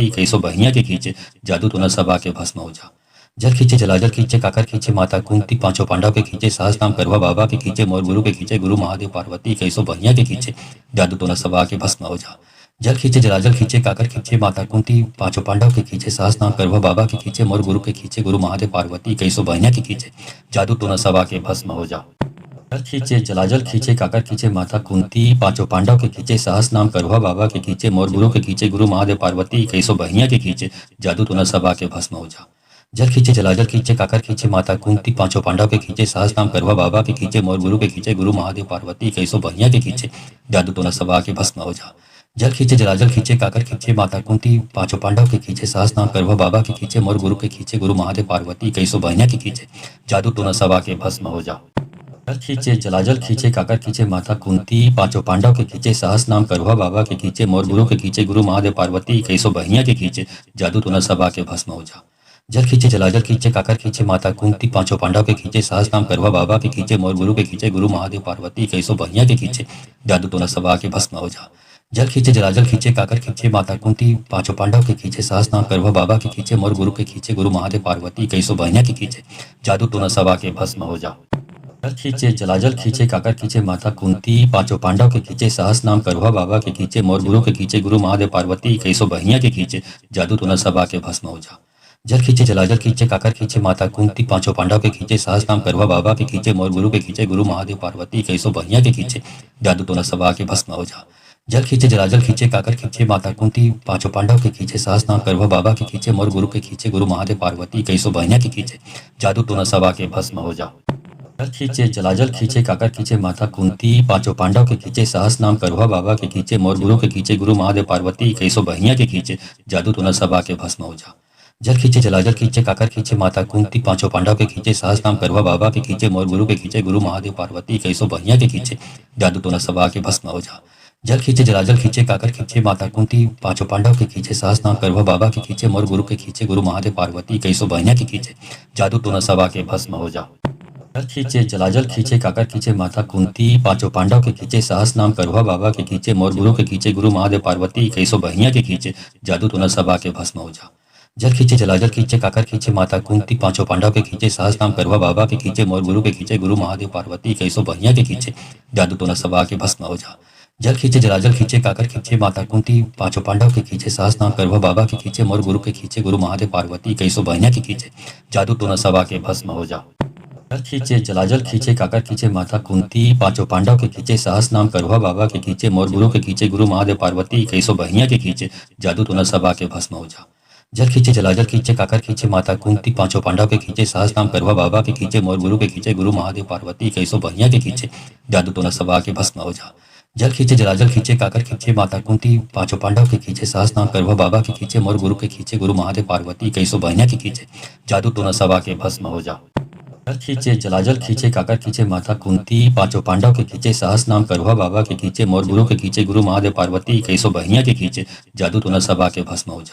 कैसो बहिया के खींचे जादू तो न सबा के भस्म हो जा। जल खींचे जलाजल खींचे काकर खींचे माता कुंती पांचों पांडव के खींचे सहस नाम करुआ बाबा के खींचे मोर गुरु के खींचे गुरु महादेव पार्वती कैसो बहिया के खींचे जादू तो न सबा के भस्म हो जा। जल खींचे जलाजल खींचे काकर खींचे माता कुंती पांचों पांडव के खींचे सहस नाम करुआ बाबा के खींचे मोर गुरु के खींचे गुरु महादेव पार्वती कैसो बहिया के खींचे जादू तो न सबा के भस्म हो जा। जल खींचे जलाजल खींचे काकर खींचे माता कुंती पांचों पांडव के खींचे सहस नाम करुआ बाबा के खींचे मोर गुरु के खींचे गुरु महादेव पार्वती कैसो बहिया के खींचे जादू तो न सबा के भस्म हो जा। जल खींचे जलाजल खींचे काकर खींचे माता कुंती पांचों पांडव के खींचे सहस नाम करुआ बाबा के खींचे मोर गुरु के खींचे गुरु महादेव पार्वती कैसो बहिया के खींचे जादू तो न सबा के भस्म हो जा। जल खींचे जलाजल खींचे काकर खींचे माता कुंती पांचों पांडव के खींचे सहस नाम करुआ बाबा के खींचे मोर गुरु के खींचे गुरु महादेव पार्वती कैसो बहिया के खींचे जादू तो न सबा के भस्म हो जा। जल खींचे जलाजल खींचे काकर खींचे माता कुंती पांचों पांडव के खींचे सहस नाम करुआ बाबा के खींचे मोर गुरु के खींचे गुरु महादेव पार्वती कैसो बहिया के खींचे जादू तो न सबा के भस्म हो जा। जल खींचे जलाजल खींचे काकर खींचे माता कुंती पांचों पांडव के खींचे सहस नाम करुआ बाबा के खींचे मोर गुरु के खींचे गुरु महादेव पार्वती कैसो बहिया के खींचे जादू तो न सबा के भस्म हो जा। जल खींचे जलाजल खींचे काकर खींचे माता कुंती पांचों पांडव के खींचे सहस नाम करुआ बाबा के खींचे मोर गुरु के खींचे गुरु महादेव पार्वती कैसो बहिया के खींचे जादू तो न सबा के भस्म हो जा। जल खींचे जलाजल खींचे काकर खींचे माता कुंती पांचों पांडव के खींचे सहस नाम करुआ बाबा के खींचे मोर गुरु के खींचे गुरु महादेव पार्वती कैसो बहिया के खींचे जादू तो न सबा के भस्म हो जा। जल खींचे जलाजल खींचे काकर खींचे माता कुंती पांचों पांडव के खींचे सहस नाम करुआ बाबा के खींचे मोर गुरु के खींचे गुरु महादेव पार्वती कैसो बहिया के खींचे जादू तो न सबा के भस्म हो जा। जल खींचे जलाजल खींचे काकर खींचे माता कुंती पांचों पांडव के खींचे सहस नाम करुआ बाबा के खींचे मोर गुरु के खींचे गुरु महादेव पार्वती कैसो बहिया के खींचे जादू तो न सबा के भस्म हो जा। जल खींचे जलाजल खींचे काकर खींचे माता कुंती पांचों पांडव के खींचे सहस नाम करुआ बाबा के खींचे मोर गुरु के खींचे गुरु महादेव पार्वती कैसो बहिया के खींचे जादू तो न सबा के भस्म हो जा। जल खींचे जलाजल खींचे काकर खींचे माता कुंती पांचों पांडव के खींचे सहस नाम करुआ बाबा के खींचे मोर गुरु के खींचे गुरु महादेव पार्वती कैसो बहिया के खींचे जादू तो न सबा के भस्म हो जा। जल खींचे जलाजल खींचे काकर खींचे माता कुंती पांचों पांडव के खींचे सहस नाम करुआ बाबा के खींचे मोर गुरु के खींचे गुरु महादेव पार्वती कैसो बहिया के खींचे जादू तो न सबा के भस्म हो जा। जल खींचे जलाजल खींचे काकर खींचे माता कुंती पांचों पांडव के खींचे साहस नाम करुआ बाबा के खींचे मोर गुरु के खींचे गुरु महादेव पार्वती कैसो बहिया के खींचे जादू तो न सबा के भस्म हो जा। जल खींचे जलाजल खींचे काकर खींचे माता कुंती पांचों पांडव के खींचे साहस नाम करुआ बाबा के खींचे मोर गुरु के खींचे गुरु महादेव पार्वती कैसो बहिया के खींचे जादू तो न सबा के भस्म हो जा। जल खींचे जलाजल खींचे काकर खींचे माता कुंती पांचों पांडव के खींचे साहस नाम करुआ बाबा के खींचे मोर गुरु के खींचे गुरु महादेव पार्वती कैसो बहिया के खींचे जादू तो न सबा के भस्म हो जा। जल खींचे जलाजल खींचे काकर खींचे माता कुंती पांचों पांडव के खींचे साहस नाम करुआ बाबा के खींचे मोर गुरु के खींचे गुरु महादेव पार्वती कैसो बहिया के खींचे जादू तो न सबा के भस्म हो जा। जल खींचे जलाजल खींचे काकर खींचे माता कुंती पांचों पांडव के खींचे साहस नाम करुआ बाबा के खींचे मोर गुरु के खींचे गुरु महादेव पार्वती कैसो बहिया के खींचे जादू तो न सबा के भस्म हो जा। जल खींचे जलाजल खींचे काकर खींचे माता कुंती पांचों पांडव के खींचे साहस नाम करुआ बाबा के खींचे मोर गुरु के खींचे गुरु महादेव पार्वती कैसो बहिया के खींचे जादू तो न सबा के भस्म हो जा। जल खींचे जलाजल खींचे काकर खींचे माता कुंती पांचों पांडव के खींचे साहस नाम करुआ बाबा के खींचे मोर गुरु के खींचे गुरु महादेव पार्वती कैसो बहिया के खींचे जादू तो न सबा के भस्म हो जा।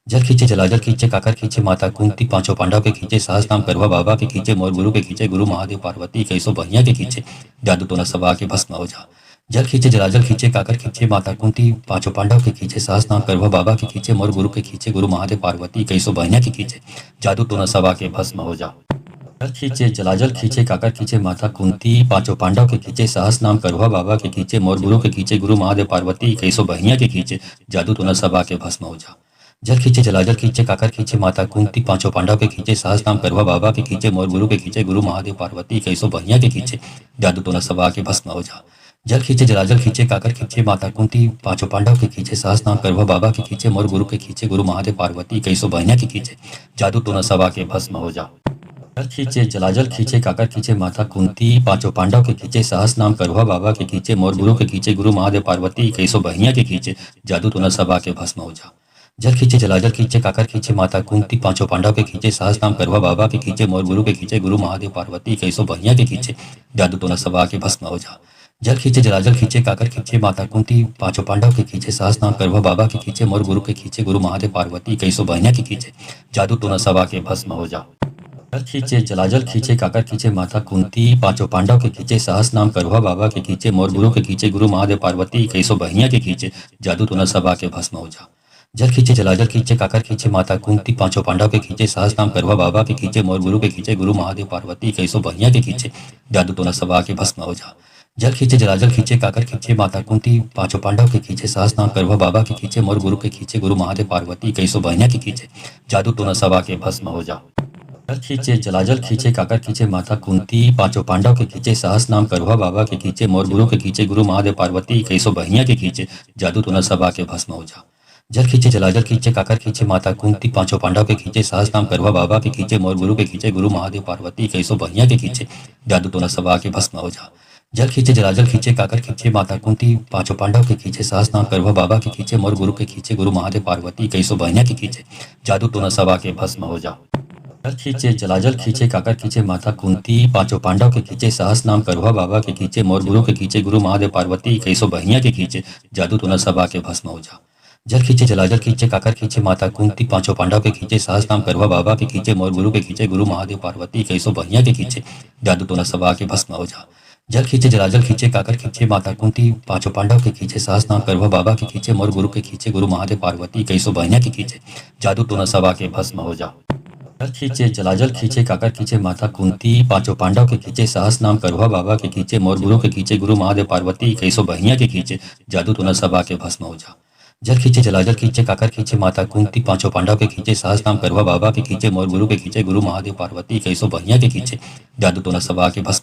जल खींचे जलाजल खींचे काकर खींचे माता कुंती पांचों पांडव के खींचे साहस नाम करुआ बाबा के खींचे मोर गुरु के खींचे गुरु महादेव पार्वती कैसो बहिया के खींचे जादू तो न सबा के भस्म हो जा। जल खींचे जलाजल खींचे काकर खींचे माता कुंती पांचों पांडव के खींचे साहस नाम करुआ बाबा के खींचे मोर गुरु के खींचे गुरु महादेव पार्वती कैसो बहिया के खींचे जादू तो न सबा के भस्म हो जा। जल खींचे जलाजल खींचे काकर खींचे माता कुंती पांचों पांडव के खींचे साहस नाम करुआ बाबा के खींचे मोर गुरु के खींचे गुरु महादेव पार्वती कैसो बहिया के खींचे जादू तो न सबा के भस्म हो जा। जल खींचे जलाजल खींचे काकर खींचे माता कुंती पांचों पांडव के खींचे साहस नाम करुआ बाबा के खींचे मोर गुरु के खींचे गुरु महादेव पार्वती कैसो बहिया के खींचे जादू तो न सबा के भस्म हो जा। जल खींचे जलाजल खींचे काकर खींचे माता कुंती पांचों पांडव के खींचे साहस नाम करुआ बाबा के खींचे मोर गुरु के खींचे गुरु महादेव पार्वती कैसो बहिया के खींचे जादू तो न सबा के भस्म हो जा। जल खींचे जलाजल खींचे काकर खींचे माता कुंती पांचों पांडव के खींचे साहस नाम करुआ बाबा के खींचे मोर गुरु के खींचे गुरु महादेव पार्वती कैसो बहिया के खींचे जादू तो न सबा के भस्म हो जा। जल खींचे जलाजल खींचे काकर खींचे माता कुंती पांचों पांडव के खींचे साहस नाम करुआ बाबा के खींचे मोर गुरु के खींचे गुरु महादेव पार्वती कैसो बहिया के खींचे जादू तो न सबा के भस्म हो जा। जल खींचे जलाजल खींचे काकर खींचे माता कुंती पांचों पांडव के खींचे साहस नाम करुआ बाबा के खींचे मोर गुरु के खींचे गुरु महादेव पार्वती कैसो बहिया के खींचे जादू तो न सबा के भस्म हो जा। जल खींचे जलाजल खींचे काकर खींचे माता कुंती पांचों पांडव के खींचे साहस नाम करुआ बाबा के खींचे मोर गुरु के खींचे गुरु महादेव पार्वती कैसो बहिया के खींचे जादू तो न सबा के भस्म हो जा। जल खींचे जलाजल खींचे काकर खींचे माता कुंती पांचों पांडव के खींचे साहस नाम करुआ बाबा के खींचे मोर गुरु के खींचे गुरु महादेव पार्वती कैसो बहिया के खींचे जादू तो न सबा के भस्म हो जा। जल खींचे जलाजल खींचे काकर खींचे माता कुंती पांचों पांडव के खींचे साहस नाम करुआ बाबा के खींचे मोर गुरु के खींचे गुरु महादेव पार्वती कैसो बहिया के खींचे जादू तो न सबा के भस्म हो जा। जल खींचे जलाजल खींचे काकर खींचे माता कुंती पांचों पांडव के खींचे साहस नाम करुआ बाबा के खींचे मोर गुरु के खींचे गुरु महादेव पार्वती कैसो बहिया के खींचे जादू तो न सबा के भस्म हो जा। जल खींचे जलाजल खींचे काकर खींचे माता कुंती पांचों पांडव के खींचे साहस नाम करुआ बाबा के खींचे मोर गुरु के खींचे गुरु महादेव पार्वती कैसो बहिया के खींचे जादू तो न सबा के भस्म हो जा। जल खींचे जलाजल खींचे काकर खींचे माता कुंती पांचों पांडव के खींचे साहस नाम करुआ बाबा के खींचे मोर गुरु के खींचे गुरु महादेव पार्वती कैसो बहिया के खींचे जादू तो न सबा के भस्म हो जा। जल खींचे जलाजल खींचे काकर खींचे माता कुंती पांचों पांडव के खींचे साहस नाम करुआ बाबा के खींचे मोर गुरु के खींचे गुरु महादेव पार्वती कैसो बहिया के खींचे जादू तो न सबा के भस्म हो जा। जल खींचे जलाजल खींचे काकर खींचे माता कुंती पांचों पांडव के खींचे साहस नाम करुआ बाबा के खींचे मोर गुरु के खींचे गुरु महादेव पार्वती कैसो बहिया के खींचे जादू तो न सबा के भस्म हो जा। जल खींचे जलाजल खींचे काकर खींचे माता कुंती पांचों पांडव के खींचे साहस नाम करुआ बाबा के खींचे मोर गुरु के खींचे गुरु महादेव पार्वती कैसो बहिया के खींचे जादू तो न सबा के भस्म हो जा। जल खींचे जलाजल खींचे काकर खींचे माता कुंती पांचों पांडव के खींचे साहस नाम करुआ बाबा के खींचे मोर गुरु के खींचे गुरु महादेव पार्वती कैसो बहिया के खींचे जादू तो न सबा के भस्म हो जा। जल खींचे जलाजल खींचे काकर खींचे माता कुंती पांचों पांडव के खींचे साहस नाम करुआ बाबा के खींचे मोर गुरु के खींचे गुरु महादेव पार्वती कैसो बहिया के खींचे जादू तो न सबा के भस्म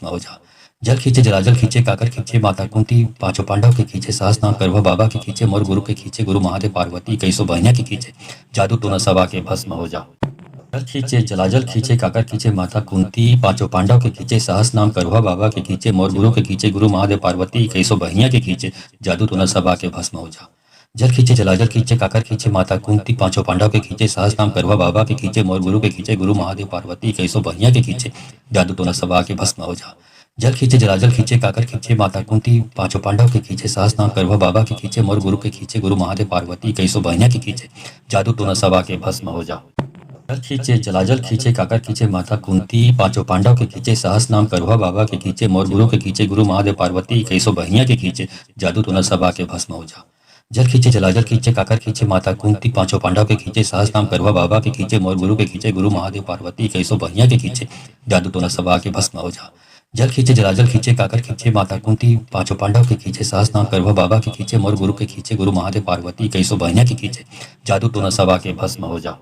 हो जा। जल खींचे जलाजल खींचे काकर खींचे माता कुंती पांचों पांडव के खींचे साहस नाम करुआ बाबा के खींचे मोर गुरु के खींचे गुरु महादेव पार्वती कैसो बहिया के खींचे जादू तो न सबा के भस्म हो जा। जल खींचे जलाजल खींचे काकर खींचे माता कुंती पांचों पांडव के खींचे साहस नाम करुआ बाबा के खींचे मोर गुरु के खींचे गुरु महादेव पार्वती कैसो बहिया के खींचे जादू तो न सबा के भस्म हो जा। जल खींचे जलाजल खींचे काकर खींचे माता कुंती पांचों पांडव के खींचे साहस नाम करुआ बाबा के खींचे मोर गुरु के खींचे गुरु महादेव पार्वती कैसो बहिया के खींचे जादू तो न सबा के भस्म हो जा। जल खींचे जलाजल खींचे काकर खींचे माता कुंती पांचों पांडव के खींचे साहस नाम करुआ बाबा के खींचे मोर गुरु के खींचे गुरु महादेव पार्वती कैसो बहिया के खींचे जादू तो न सबा के भस्म हो जा। जल खींचे जलाजल खींचे काकर खींचे माता कुंती पांचों पांडव के खींचे सहस नाम करुआ बाबा के खींचे मोर गुरु के खींचे गुरु महादेव पार्वती कैसो बहिया के खींचे जादू तो न सबा के भस्म हो जा। जल खींचे जलाजल खींचे काकर खींचे माता कुंती पांचों पांडव के खींचे सहस नाम करुआ बाबा के खींचे मोर गुरु के खींचे गुरु महादेव पार्वती कैसो बहिया के खींचे जादू तो न सबा के भस्म हो जा। जल खींचे जलाजल खींचे काकर खींचे माता कुंती पांचों पांडव के खींचे सहस नाम करुआ बाबा के खींचे मोर गुरु के खींचे गुरु महादेव पार्वती कैसो बहिया के खींचे जादू तो न सबा के भस्म हो जा।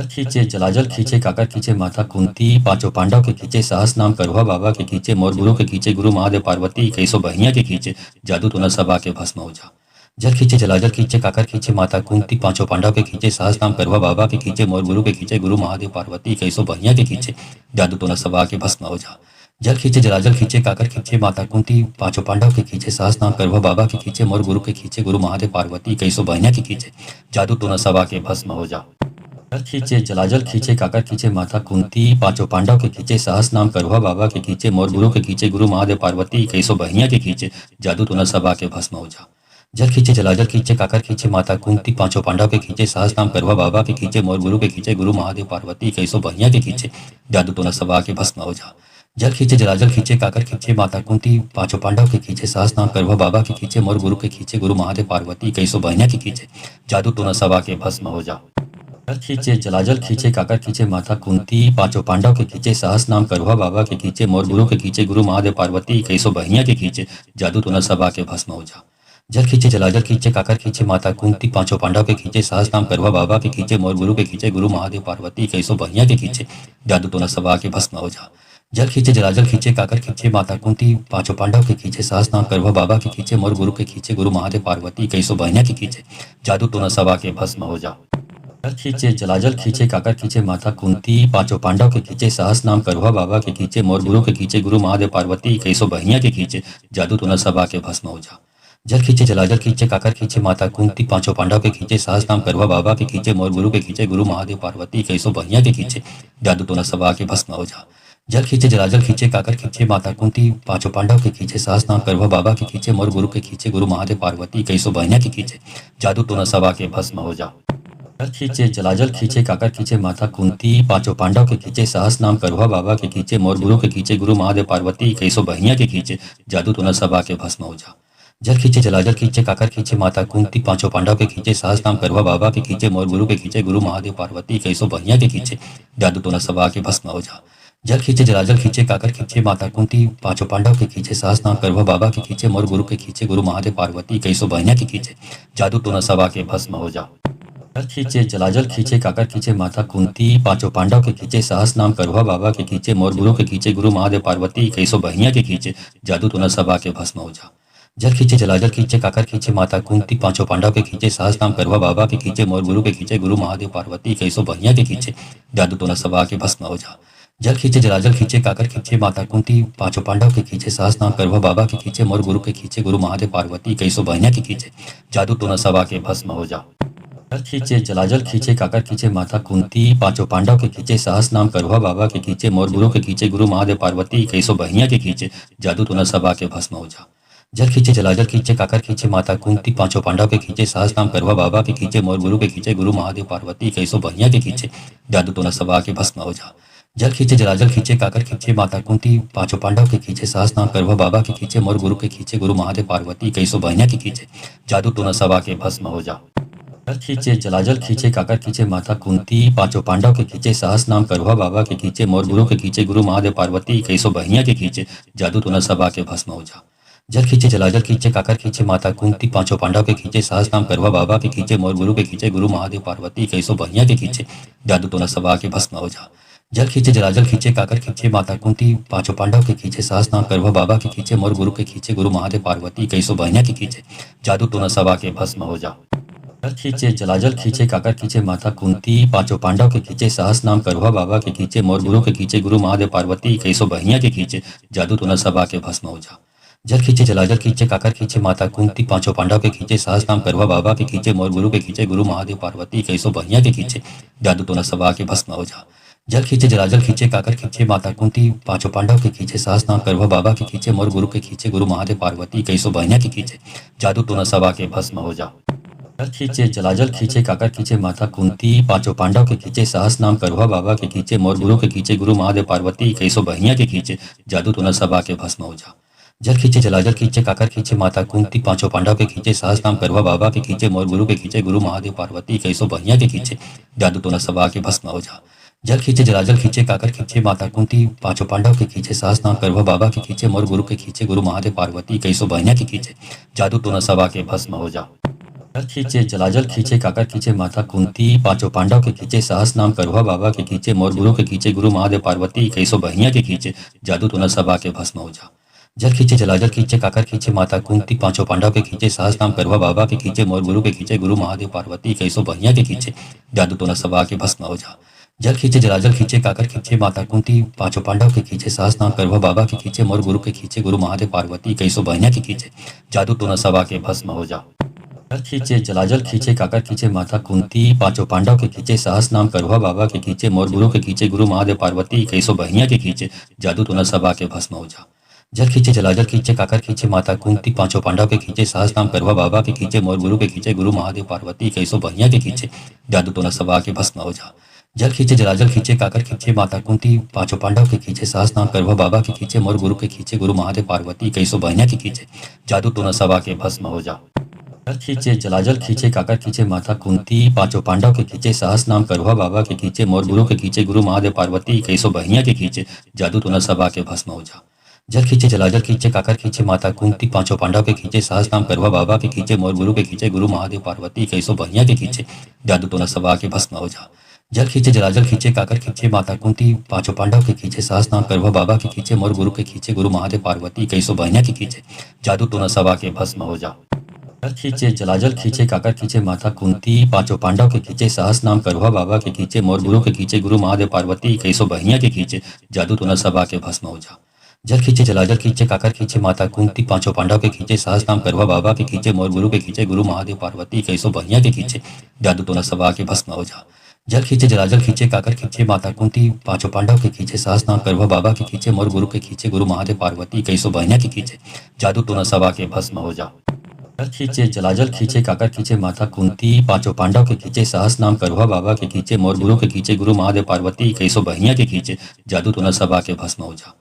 जल खींचे जलाजल खींचे काकर खींचे माता कुंती पांचों पांडव के खींचे सहस नाम करुआ बाबा के खींचे मोर गुरु के खींचे गुरु महादेव पार्वती कैसो बहिया के खींचे जादू तो न सबा के भस्म हो जा। जल खींचे जलाजल खींचे काकर खींचे माता कुंती पांचों पांडव के खींचे सहस नाम करुआ बाबा के खींचे मोर गुरु के खींचे गुरु महादेव पार्वती कैसो बहिया के खींचे जादू तो न सबा के भस्म हो जा। जल खींचे जलाजल खींचे काकर खींचे माता कुंती पांचों पांडव के खींचे सहस नाम करुआ बाबा के खींचे मोर गुरु के खींचे गुरु महादेव पार्वती कैसो बहिया के खींचे जादू तो न सबा के भस्म हो जा। जल खींचे जलाजल खींचे काकर खींचे माता कुंती पांचों पांडव के खींचे सहस नाम करुआ बाबा के खींचे मोर गुरु के खींचे गुरु महादेव पार्वती कैसो बहिया के खींचे जादू तो न सबा के भस्म हो जा। जल खींचे जलाजल खींचे काकर खींचे माता कुंती पांचों पांडव के खींचे सहस नाम करुआ बाबा के खींचे मोर गुरु के खींचे गुरु महादेव पार्वती कैसो बहिया के खींचे जादू तो न सबा के भस्म हो जा। जल खींचे जलाजल खींचे काकर खींचे माता कुंती पांचों पांडव के खींचे सहस नाम करुआ बाबा के खींचे मोर गुरु के खींचे गुरु महादेव पार्वती कैसो बहिया के खींचे जादू तो न सबा के भस्म हो जा। जल खींचे जलाजल खींचे काकर खींचे माता कुंती पांचों पांडव के खींचे सहस नाम करुआ बाबा के खींचे मोर गुरु के खींचे गुरु महादेव पार्वती कैसो बहिया के खींचे जादू तो न सबा के भस्म हो जा। जल खींचे जलाजल खींचे काकर खींचे माता कुंती पांचों पांडव के खींचे सहस नाम करुआ बाबा के खींचे मोर गुरु के खींचे गुरु महादेव पार्वती कैसो बहिया के खींचे जादू तो न सबा के भस्म हो जा। जल खींचे जलाजल खींचे काकर खींचे माता कुंती पांचों पांडव के खींचे सहस नाम करुआ बाबा के खींचे मोर गुरु के खींचे गुरु महादेव पार्वती कैसो बहिया के खींचे जादू तो न सबा के भस्म हो जा। जल खींचे जलाजल खींचे काकर खींचे माता कुंती पांचों पांडव के खींचे सहस नाम करुआ बाबा के खींचे मोर गुरु के खींचे गुरु महादेव पार्वती कैसो बहिया के खींचे जादू तो न सबा के भस्म हो जा। जल खींचे जलाजल खींचे काकर खींचे माता कुंती पांचों पांडव के खींचे सहस नाम करुआ बाबा के खींचे मोर गुरु के खींचे गुरु महादेव पार्वती कैसो बहिया के खींचे जादू तो न सबा के भस्म हो जा। जल खींचे जलाजल खींचे काकर खींचे माता कुंती पांचों पांडव के खींचे सहस नाम करुआ बाबा के खींचे मोर गुरु के खींचे गुरु महादेव पार्वती कैसो बहिया के खींचे जादू तो न सबा के भस्म हो जा। जल खींचे जलाजल खींचे काकर खींचे माता कुंती पांचों पांडव के खींचे सहस नाम करुआ बाबा के खींचे मोर गुरु के खींचे गुरु महादेव पार्वती कैसो बहिया के खींचे जादू तो न सबा के भस्म हो जा। जल खींचे जलाजल खींचे काकर खींचे माता कुंती पांचों पांडव के खींचे सहस नाम करुआ बाबा के खींचे मोर गुरु के खींचे गुरु महादेव पार्वती कैसो बहिया के खींचे जादू तो न सबा के भस्म हो जा। जल खींचे जलाजल खींचे काकर खींचे माता कुंती पांचों पांडव के खींचे सहस नाम करुआ बाबा के खींचे मोर गुरु के खींचे गुरु महादेव पार्वती कैसो बहिया के खींचे जादू तो न सबा के भस्म हो जा। जल खींचे जलाजल खींचे काकर खींचे माता कुंती पांचों पांडव के खींचे सहस नाम करुआ बाबा के खींचे मोर गुरु के खींचे गुरु महादेव पार्वती कैसो बहिया के खींचे जादू तो न सबा के भस्म हो जा। जल खींचे जलाजल खींचे काकर खींचे माता कुंती पांचों पांडव के खींचे सहस नाम करुआ बाबा के खींचे मोर गुरु के खींचे गुरु महादेव पार्वती कैसो बहिया के खींचे जादू तो न सबा के भस्म हो जा। जल खींचे जलाजल खींचे काकर खींचे माता कुंती पांचों पांडव के खींचे सहस नाम करुआ बाबा के खींचे मोर गुरु के खींचे गुरु महादेव पार्वती कैसो बहिया के खींचे जादू तो न सबा के भस्म हो जा। जल खींचे जलाजल खींचे काकर खींचे माता कुंती पांचों पांडव के खींचे सहस नाम करुआ बाबा के खींचे मोर गुरु के खींचे गुरु महादेव पार्वती कैसो बहिया के खींचे जादू तो न सबा के भस्म हो जा। जल खींचे जलाजल खींचे काकर खींचे माता कुंती पांचों पांडव के खींचे सहस नाम करुआ बाबा के खींचे मोर गुरु के खींचे गुरु महादेव पार्वती कैसो बहिया के खींचे जादू तो न सबा के भस्म हो जा। जल खींचे जलाजल खींचे काकर खींचे माता कुंती पांचों पांडव के खींचे सहस नाम करुआ बाबा के खींचे मोर गुरु के खींचे गुरु महादेव पार्वती कैसो बहिया के खींचे जादू तो न सबा के भस्म हो जा। जल खींचे जलाजल खींचे काकर खींचे माता कुंती पांचों पांडव के खींचे सहस नाम करुआ बाबा के खींचे मोर गुरु के खींचे गुरु महादेव पार्वती कैसो बहिया के खींचे जादू तो न सबा के भस्म हो जा। जल खींचे जलाजल खींचे काकर खींचे माता कुंती पांचों पांडव के खींचे सहस नाम करुआ बाबा के खींचे मोर गुरु के खींचे गुरु महादेव पार्वती कैसो बहिया के खींचे जादू तो न सबा के भस्म हो जा। जल खींचे जलाजल खींचे काकर खींचे माता कुंती पांचों पांडव के खींचे सहस नाम करुआ बाबा के खींचे मोर गुरु के खींचे गुरु महादेव पार्वती कैसो बहिया के खींचे जादू तो न सबा के भस्म हो जा। जल खींचे जलाजल खींचे काकर खींचे माता कुंती पांचों पांडव के खींचे सहस नाम करुआ बाबा के खींचे मोर गुरु के खींचे गुरु महादेव पार्वती कैसो बहिया के खींचे जादू तो न सबा के भस्म हो जा। जल खींचे जलाजल खींचे काकर खींचे माता कुंती पांचों पांडव के खींचे सहस नाम करुआ बाबा के खींचे मोर गुरु के खींचे गुरु महादेव पार्वती कैसो बहिया के खींचे जादू तो न सबा के भस्म हो जा। जल खींचे जलाजल खींचे काकर खींचे माता कुंती पांचों पांडव के खींचे सहस नाम करुआ बाबा के खींचे मोर गुरु के खींचे गुरु महादेव पार्वती कैसो बहिया के खींचे जादू तो न सबा के भस्म हो जा। जल खींचे जलाजल खींचे काकर खींचे माता कुंती पांचों पांडव के खींचे सहस नाम करवा बाबा के खींचे मोर गुरु के खींचे गुरु महादेव पार्वती कैसो बहिया के खींचे जादू तो न सबा के भस्म हो जा। जल खींचे जलाजल खींचे काकर खींचे माता कुंती पांचों पांडव के खींचे सहस नाम करवा बाबा के खींचे मोर गुरु के खींचे गुरु महादेव पार्वती कैसो बहिया के खींचे जादू तो न सबा के भस्म हो जा। जल खींचे जलाजल खींचे काकर खींचे माता कुंती पांचों पांडव के खींचे सहस नाम करवा बाबा के खींचे मोर गुरु के खींचे गुरु महादेव पार्वती कैसो बहिया के खींचे जादू तो न सबा के भस्म हो जा। जल खींचे जलाजल खींचे काकर खींचे माता कुंती पांचों पांडव के खींचे सहस नाम करवा बाबा के खींचे मोर गुरु के खींचे गुरु महादेव पार्वती कैसो बहिया के खींचे जादू तो न सबा के भस्म हो जा। जल खींचे जलाजल खींचे काकर खींचे माता कुंती पांचों पांडव के खींचे सहस नाम करवा बाबा के खींचे मोर गुरु के खींचे गुरु महादेव पार्वती कैसो बहिया के खींचे जादू तो न सबा के भस्म हो जा। जल खींचे जलाजल खींचे काकर खींचे माता कुंती पांचों पांडव के खींचे सहस नाम करवा बाबा के खींचे मोर गुरु के खींचे गुरु महादेव पार्वती कैसो बहिया के खींचे जादू तो न सबा के भस्म हो जा। जल खींचे जलाजल खींचे काकर खींचे माता कुंती पांचों पांडव के खींचे सहस नाम करवा बाबा के खींचे मोर गुरु के खींचे गुरु महादेव पार्वती कैसो बहिया के खींचे जादू तो न सबा के भस्म हो जा। जल खींचे जलाजल खींचे काकर खींचे माता कुंती पांचों पांडव के खींचे सहस नाम करवा बाबा के खींचे मोर गुरु के खींचे गुरु महादेव पार्वती कैसो बहिया के खींचे जादू तो न सबा के भस्म हो जा। जल खींचे जलाजल खींचे काकर खींचे माता कुंती पांचों पांडव के खींचे सहस नाम करवा बाबा के खींचे मोर गुरु के खींचे गुरु महादेव पार्वती कैसो बहिया के खींचे जादू तो न सबा के भस्म हो जा। जल खींचे जलाजल खींचे काकर खींचे माता कुंती पांचों पांडव के खींचे सहस नाम करवा बाबा के खींचे मोर गुरु के खींचे गुरु महादेव पार्वती कैसो बहिया के खींचे जादू तो न सबा के भस्म हो जा। जल खींचे जलाजल खींचे काकर खींचे माता कुंती पांचों पांडव के खींचे सहस नाम करवा बाबा के खींचे मोर गुरु के खींचे गुरु महादेव पार्वती कैसो बहिया के खींचे जादू तो न सबा के भस्म हो जा। जल खींचे जलाजल खींचे काकर खींचे माता कुंती पांचों पांडव के खींचे सहस नाम करवा बाबा के खींचे मोर गुरु के खींचे गुरु महादेव पार्वती कैसो बहिया के खींचे जादू तो न सबा के भस्म हो जा। जल खींचे जलाजल खींचे काकर खींचे माता कुंती पांचों पांडव के खींचे सहस नाम करवा बाबा के खींचे मोर गुरु के खींचे गुरु महादेव पार्वती कैसो बहिया के खींचे जादू तो न सबा के भस्म हो जा। जल खींचे जलाजल खींचे काकर खींचे माता कुंती पांचों पांडव के खींचे सहस नाम करवा बाबा के खींचे मोर गुरु के खींचे गुरु महादेव पार्वती कैसो बहिया के खींचे जादू तो न सबा के भस्म हो जा। जल खींचे जलाजल खींचे काकर खींचे माता कुंती पांचों पांडव के खींचे सहस नाम करवा बाबा के खींचे मोर गुरु के खींचे गुरु महादेव पार्वती कैसो बहिया के खींचे जादू तो न सबा के भस्म हो जा। जल खींचे जलाजल खींचे काकर खींचे माता कुंती पांचों पांडव के खींचे सहस नाम करवा बाबा के खींचे मोर गुरु के खींचे गुरु महादेव पार्वती कैसो बहिया के खींचे जादू तो न सबा के भस्म हो जा।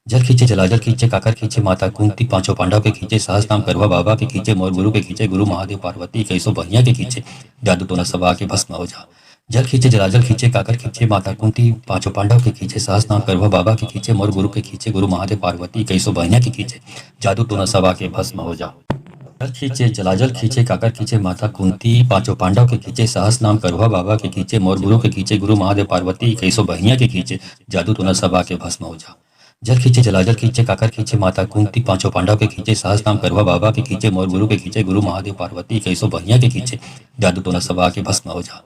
जल खींचे जलाजल खींचे काकर खींचे माता कुंती पांचों पांडव के खींचे सहस नाम करवा बाबा के खींचे मोर गुरु के खींचे गुरु महादेव पार्वती कैसो बहिया के खींचे जादू तो न सबा के भस्म हो जा। जल खींचे जलाजल खींचे काकर खींचे माता कुंती पांचों पांडव के खींचे सहस नाम करवा बाबा के खींचे मोर गुरु के खींचे गुरु महादेव पार्वती कैसो बहिया के खींचे जादू तो न सबा के भस्म हो जा। जल खींचे जलाजल खींचे काकर खींचे माता कुंती पांचों पांडव के खींचे सहस नाम करवा बाबा के खींचे मोर गुरु के खींचे गुरु महादेव पार्वती कैसो बहिया के खींचे जादू तो न सबा के भस्म हो जा। जल खींचे जलाजल खींचे काकर खींचे माता कुंती पांचों पांडव के खींचे सहस नाम करवा बाबा के खींचे मोर गुरु के खींचे गुरु महादेव पार्वती कैसो बहिया के खींचे जादू तो न सबा के भस्म हो जा।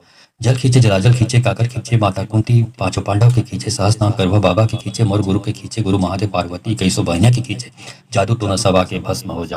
जल खींचे जलाजल खींचे काकर खींचे माता कुंती पांचों पांडव के खींचे सहस नाम करवा बाबा के खींचे मोर गुरु के खींचे गुरु महादेव पार्वती कैसो बहिया के खींचे जादू तो न सबा के भस्म हो जा।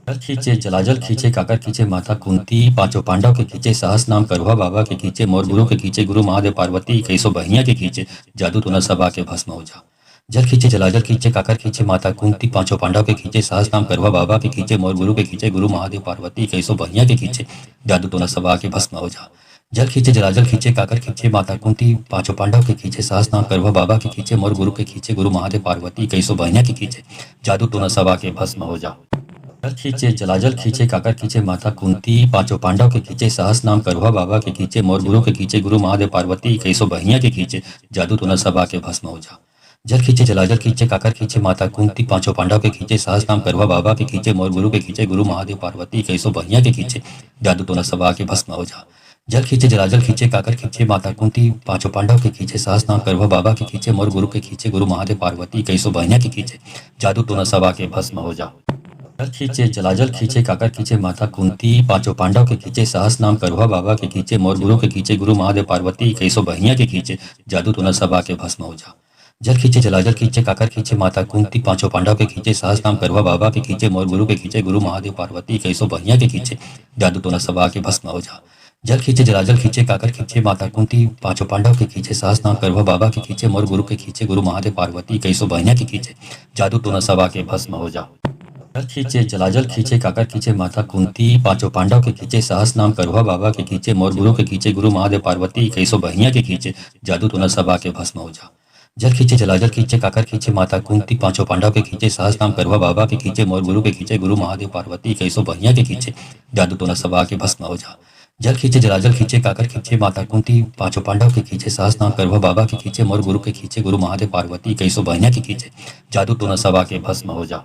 जल खींचे जलाजल खींचे काकर खींचे माता कुंती पांचों पांडव के खींचे सहस नाम करवा बाबा के खींचे मोर गुरु के खींचे गुरु महादेव पार्वती कैसो बहिया के खींचे जादू तो न सबा के भस्म हो जा। जल खींचे जलाजल खींचे काकर खींचे माता कुंती पांचों पांडव के खींचे सहस नाम करवा बाबा के खींचे मोर गुरु के खींचे गुरु महादेव पार्वती कैसो बहिया के खींचे जादू तो न सबा के भस्म हो जा। जल खींचे जलाजल खींचे काकर खींचे माता कुंती पांचों पांडव के खींचे सहस नाम करवा बाबा के खींचे मोर गुरु के खींचे गुरु महादेव पार्वती कैसो बहिया के खींचे जादू तो न सबा के भस्म हो जा। जल खींचे जलाजल खींचे काकर खींचे माता कुंती पांचों पांडव के खींचे सहस नाम करवा बाबा के खींचे मोर गुरु के खींचे गुरु महादेव पार्वती कैसो बहिया के खींचे जादू तो न सबा के भस्म हो जा। जल खींचे जलाजल खींचे काकर खींचे माता कुंती पांचों पांडव के खींचे सहस नाम करवा बाबा के खींचे मोर गुरु के खींचे गुरु महादेव पार्वती कैसो बहिया के खींचे जादू तो न सबा के भस्म हो जा। जल खींचे जलाजल खींचे काकर खींचे माता कुंती पांचों पांडव के खींचे सहस नाम करवा बाबा के खींचे मोर गुरु के खींचे गुरु महादेव पार्वती कैसो बहिया के खींचे जादू तो न सबा के भस्म हो जा। जल खींचे जलाजल खींचे काकर खींचे माता कुंती पांचों पांडव के खींचे सहस नाम करवा बाबा के खींचे मोर गुरु के खींचे गुरु महादेव पार्वती कैसो बहिया के खींचे जादू तो न सबा के भस्म हो जा। जल खींचे जलाजल खींचे काकर खींचे माता कुंती पांचों पांडव के खींचे सहस नाम करवा बाबा के खींचे मोर गुरु के खींचे गुरु महादेव पार्वती कैसो बहिया के खींचे जादू तो न सबा के भस्म हो जा। जल खींचे जलाजल खींचे काकर खींचे माता कुंती पांचों पांडव के खींचे सहस नाम करवा बाबा के खींचे मोर गुरु के खींचे गुरु महादेव पार्वती कैसो बहिया के खींचे जादू तो न सबा के भस्म हो जा। जल खींचे जलाजल खींचे काकर खींचे माता कुंती पांचों पांडव के खींचे सहस नाम करवा बाबा के खींचे मोर गुरु के खींचे गुरु महादेव पार्वती कैसो बहिया के खींचे जादू तो न सबा के भस्म हो जा। जल खींचे जलाजल खींचे काकर खींचे माता कुंती पांचों पांडव के खींचे सहस नाम करवा बाबा के खींचे मोर गुरु के खींचे गुरु महादेव पार्वती कैसो बहिया के खींचे जादू तो न सबा के भस्म हो जा। जल खींचे जलाजल खींचे काकर खींचे माता कुंती पांचों पांडव के खींचे सहस नाम करवा बाबा के खींचे मोर गुरु के खींचे गुरु महादेव पार्वती कैसो बहिया के खींचे जादू तो न सबा के भस्म हो जा।